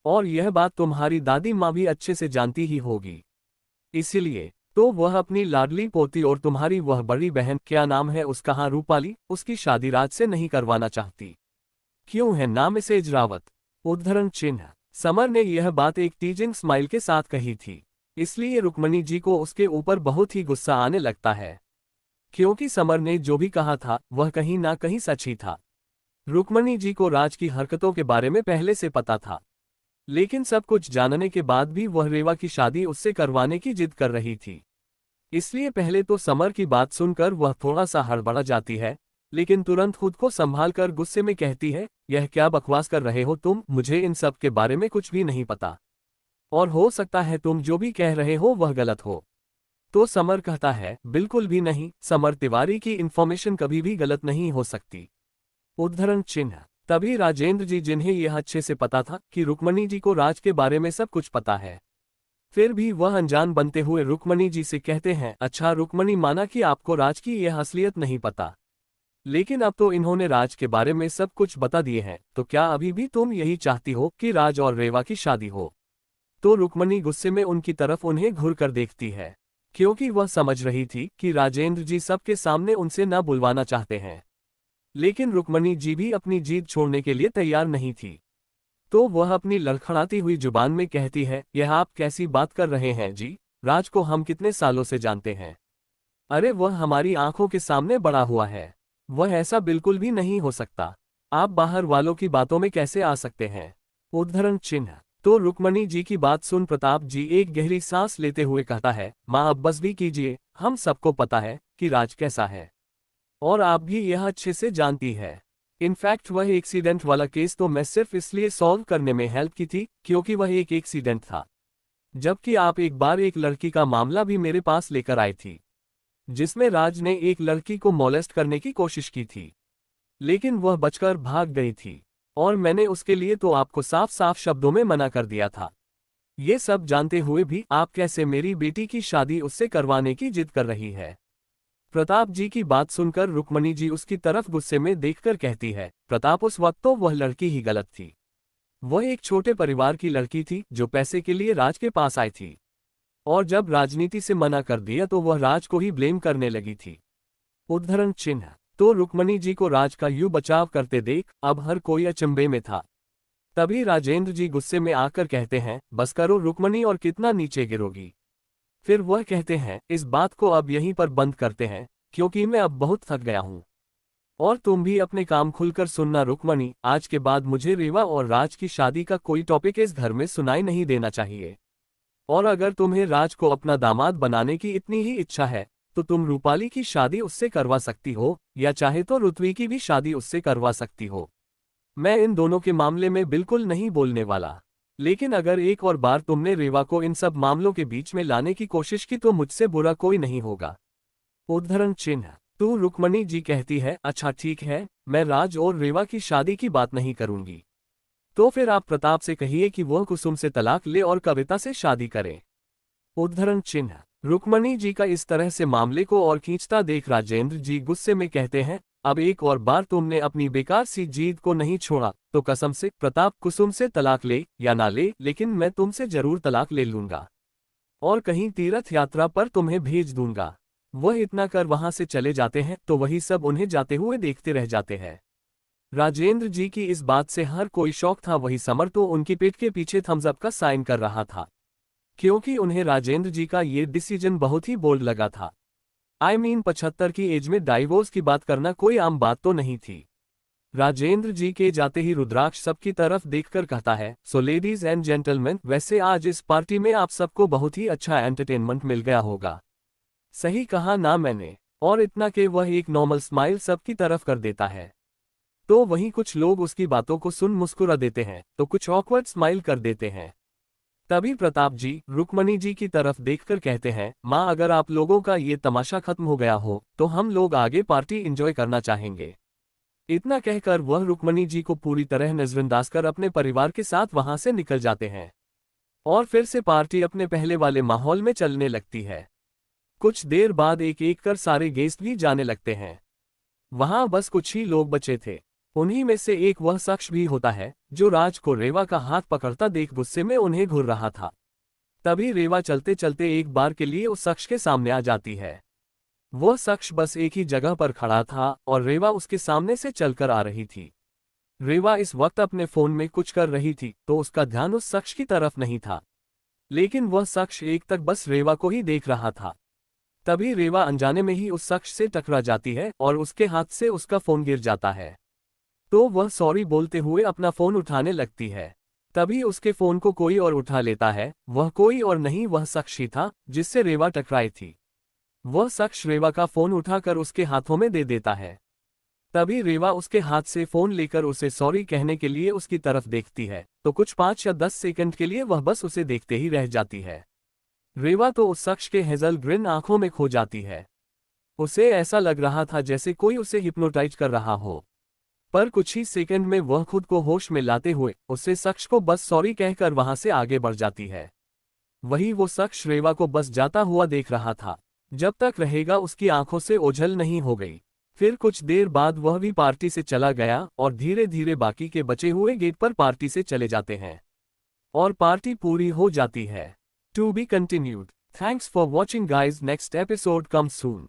और यह बात तुम्हारी दादी माँ भी अच्छे से जानती ही होगी। इसीलिए तो वह अपनी लाडली पोती और तुम्हारी वह बड़ी बहन, क्या नाम है उसका, हाँ रूपाली, उसकी शादी राज से नहीं करवाना चाहती। क्यों है ना मिसेज रावत? उद्धरण चिन्ह। समर ने यह बात एक टीजिंग स्माइल के साथ कही थी, इसलिए रुक्मणी जी को उसके ऊपर बहुत ही गुस्सा आने लगता है, क्योंकि समर ने जो भी कहा था वह कहीं ना कहीं सच ही था। रुक्मणी जी को राज की हरकतों के बारे में पहले से पता था, लेकिन सब कुछ जानने के बाद भी वह रेवा की शादी उससे करवाने की जिद कर रही थी। इसलिए पहले तो समर की बात सुनकर वह थोड़ा सा हड़बड़ा जाती है, लेकिन तुरंत खुद को संभालकर गुस्से में कहती है, यह क्या बकवास कर रहे हो तुम, मुझे इन सब के बारे में कुछ भी नहीं पता, और हो सकता है तुम जो भी कह रहे हो वह गलत हो। तो समर कहता है, बिल्कुल भी नहीं, समर तिवारी की इन्फॉर्मेशन कभी भी गलत नहीं हो सकती। उद्धरण चिन्ह। तभी राजेंद्र जी, जिन्हें यह अच्छे से पता था कि रुक्मणी जी को राज के बारे में सब कुछ पता है, फिर भी वह अनजान बनते हुए रुक्मणी जी से कहते हैं, अच्छा रुक्मणी, माना कि आपको राज की यह असलियत नहीं पता, लेकिन अब तो इन्होंने राज के बारे में सब कुछ बता दिए हैं, तो क्या अभी भी तुम यही चाहती हो कि राज और रेवा की शादी हो? तो रुक्मणी गुस्से में उनकी तरफ उन्हें घूर कर देखती है, क्योंकि वह समझ रही थी कि राजेंद्र जी सबके सामने उनसे न बुलवाना चाहते हैं, लेकिन रुक्मणी जी भी अपनी जीत छोड़ने के लिए तैयार नहीं थी। तो वह अपनी लड़खड़ाती हुई जुबान में कहती है, यह आप कैसी बात कर रहे हैं जी, राज को हम कितने सालों से जानते हैं। अरे वह हमारी आंखों के सामने बड़ा हुआ है, वह ऐसा बिल्कुल भी नहीं हो सकता। आप बाहर वालों की बातों में कैसे आ सकते हैं? उद्धरण चिन्ह। तो रुक्मणी जी की बात सुन प्रताप जी एक गहरी सांस लेते हुए कहता है, माँ अब बस भी कीजिए, हम सबको पता है कि राज कैसा है, और आप भी यह अच्छे से जानती है। इनफैक्ट वह एक्सीडेंट वाला केस तो मैं सिर्फ इसलिए सॉल्व करने में हेल्प की थी क्योंकि वह एक एक्सीडेंट था, जबकि आप एक बार एक लड़की का मामला भी मेरे पास लेकर आई थी, जिसमें राज ने एक लड़की को मोलेस्ट करने की कोशिश की थी, लेकिन वह बचकर भाग गई थी, और मैंने उसके लिए तो आपको साफ साफ शब्दों में मना कर दिया था। ये सब जानते हुए भी आप कैसे मेरी बेटी की शादी उससे करवाने की जिद कर रही है? प्रताप जी की बात सुनकर रुक्मणी जी उसकी तरफ गुस्से में देखकर कहती है, प्रताप उस वक्त तो वह लड़की ही गलत थी। वह एक छोटे परिवार की लड़की थी जो पैसे के लिए राज के पास आई थी, और जब राजनीति से मना कर दिया तो वह राज को ही ब्लेम करने लगी थी। उद्धरण चिन्ह। तो रुक्मणी जी को राज का यूं बचाव करते देख अब हर कोई अचंभे में था। तभी राजेंद्र जी गुस्से में आकर कहते हैं, बस करो रुक्मणी, और कितना नीचे गिरोगी। फिर वह कहते हैं, इस बात को अब यहीं पर बंद करते हैं, क्योंकि मैं अब बहुत थक गया हूं, और तुम भी अपने काम खुलकर सुनना रुक्मणी, आज के बाद मुझे रेवा और राज की शादी का कोई टॉपिक इस घर में सुनाई नहीं देना चाहिए। और अगर तुम्हें राज को अपना दामाद बनाने की इतनी ही इच्छा है तो तुम रूपाली की शादी उससे करवा सकती हो, या चाहे तो ऋत्वी की भी शादी उससे करवा सकती हो। मैं इन दोनों के मामले में बिल्कुल नहीं बोलने वाला, लेकिन अगर एक और बार तुमने रेवा को इन सब मामलों के बीच में लाने की कोशिश की तो मुझसे बुरा कोई नहीं होगा। उद्धरण चिन्ह। तू रुक्मणी जी कहती है, अच्छा ठीक है, मैं राज और रेवा की शादी की बात नहीं करूंगी। तो फिर आप प्रताप से कहिए कि वह कुसुम से तलाक ले और कविता से शादी करे। उद्धरण चिन्ह। रुक्मणी जी का इस तरह से मामले को और खींचता देख राजेंद्र जी गुस्से में कहते हैं, अब एक और बार तुमने अपनी बेकार सी जीद को नहीं छोड़ा तो कसम से प्रताप कुसुम से तलाक ले या ना ले, लेकिन मैं तुमसे जरूर तलाक ले लूंगा और कहीं तीर्थ यात्रा पर तुम्हें भेज दूंगा। वह इतना कर वहां से चले जाते हैं तो वही सब उन्हें जाते हुए देखते रह जाते हैं। राजेंद्र जी की इस बात से हर कोई शौक था, वही समर तो उनकी पीठ के पीछे थम्स अप का साइन कर रहा था, क्योंकि उन्हें राजेंद्र जी का ये डिसीजन बहुत ही बोल्ड लगा था। I mean 75 की एज में डाइवोर्स की बात करना कोई आम बात तो नहीं थी। राजेंद्र जी के जाते ही रुद्राक्ष सबकी तरफ देखकर कहता है, सो लेडीज एंड जेंटलमैन, वैसे आज इस पार्टी में आप सबको बहुत ही अच्छा एंटरटेनमेंट मिल गया होगा। सही कहा ना मैंने? और इतना कि वह एक नॉर्मल स्माइल सबकी तरफ कर देता है। तो वहीं कुछ लोग उसकी बातों को सुन मुस्कुरा देते हैं तो कुछ ऑकवर्ड स्माइल कर देते हैं। तभी प्रताप जी रुक्मणी जी की तरफ देखकर कहते हैं, माँ अगर आप लोगों का ये तमाशा खत्म हो गया हो तो हम लोग आगे पार्टी एंजॉय करना चाहेंगे। इतना कहकर वह रुक्मणी जी को पूरी तरह नजरअंदाज कर अपने परिवार के साथ वहां से निकल जाते हैं और फिर से पार्टी अपने पहले वाले माहौल में चलने लगती है। कुछ देर बाद एक एक कर सारे गेस्ट भी जाने लगते हैं। वहां बस कुछ ही लोग बचे थे। उन्हीं में से एक वह शख्स भी होता है जो राज को रेवा का हाथ पकड़ता देख गुस्से में उन्हें घूर रहा था। तभी रेवा चलते चलते एक बार के लिए उस शख्स के सामने आ जाती है। वह शख्स बस एक ही जगह पर खड़ा था और रेवा उसके सामने से चलकर आ रही थी। रेवा इस वक्त अपने फोन में कुछ कर रही थी तो उसका ध्यान उस शख्स की तरफ नहीं था, लेकिन वह शख्स एक तक बस रेवा को ही देख रहा था। तभी रेवा अनजाने में ही उस शख्स से टकरा जाती है और उसके हाथ से उसका फोन गिर जाता है। तो वह सॉरी बोलते हुए अपना फोन उठाने लगती है। तभी उसके फोन को कोई और उठा लेता है। वह कोई और नहीं वह शख्स ही था जिससे रेवा टकराई थी। वह शख्स रेवा का फोन उठाकर उसके हाथों में दे देता है। तभी रेवा उसके हाथ से फोन लेकर उसे सॉरी कहने के लिए उसकी तरफ देखती है तो कुछ 5 या 10 सेकंड के लिए वह बस उसे देखते ही रह जाती है। रेवा तो उस शख्स के हेजल ग्रीन आंखों में खो जाती है। उसे ऐसा लग रहा था जैसे कोई उसे हिप्नोटाइज कर रहा हो। पर कुछ ही सेकंड में वह खुद को होश में लाते हुए उससे शख्स को बस सॉरी कहकर वहां से आगे बढ़ जाती है। वही वो शख्स रेवा को बस जाता हुआ देख रहा था। जब तक रहेगा उसकी आंखों से ओझल नहीं हो गई। फिर कुछ देर बाद वह भी पार्टी से चला गया और धीरे धीरे बाकी के बचे हुए गेट पर पार्टी से चले जाते हैं और पार्टी पूरी हो जाती है। To be continued. Thanks for watching guys, next episode comes soon.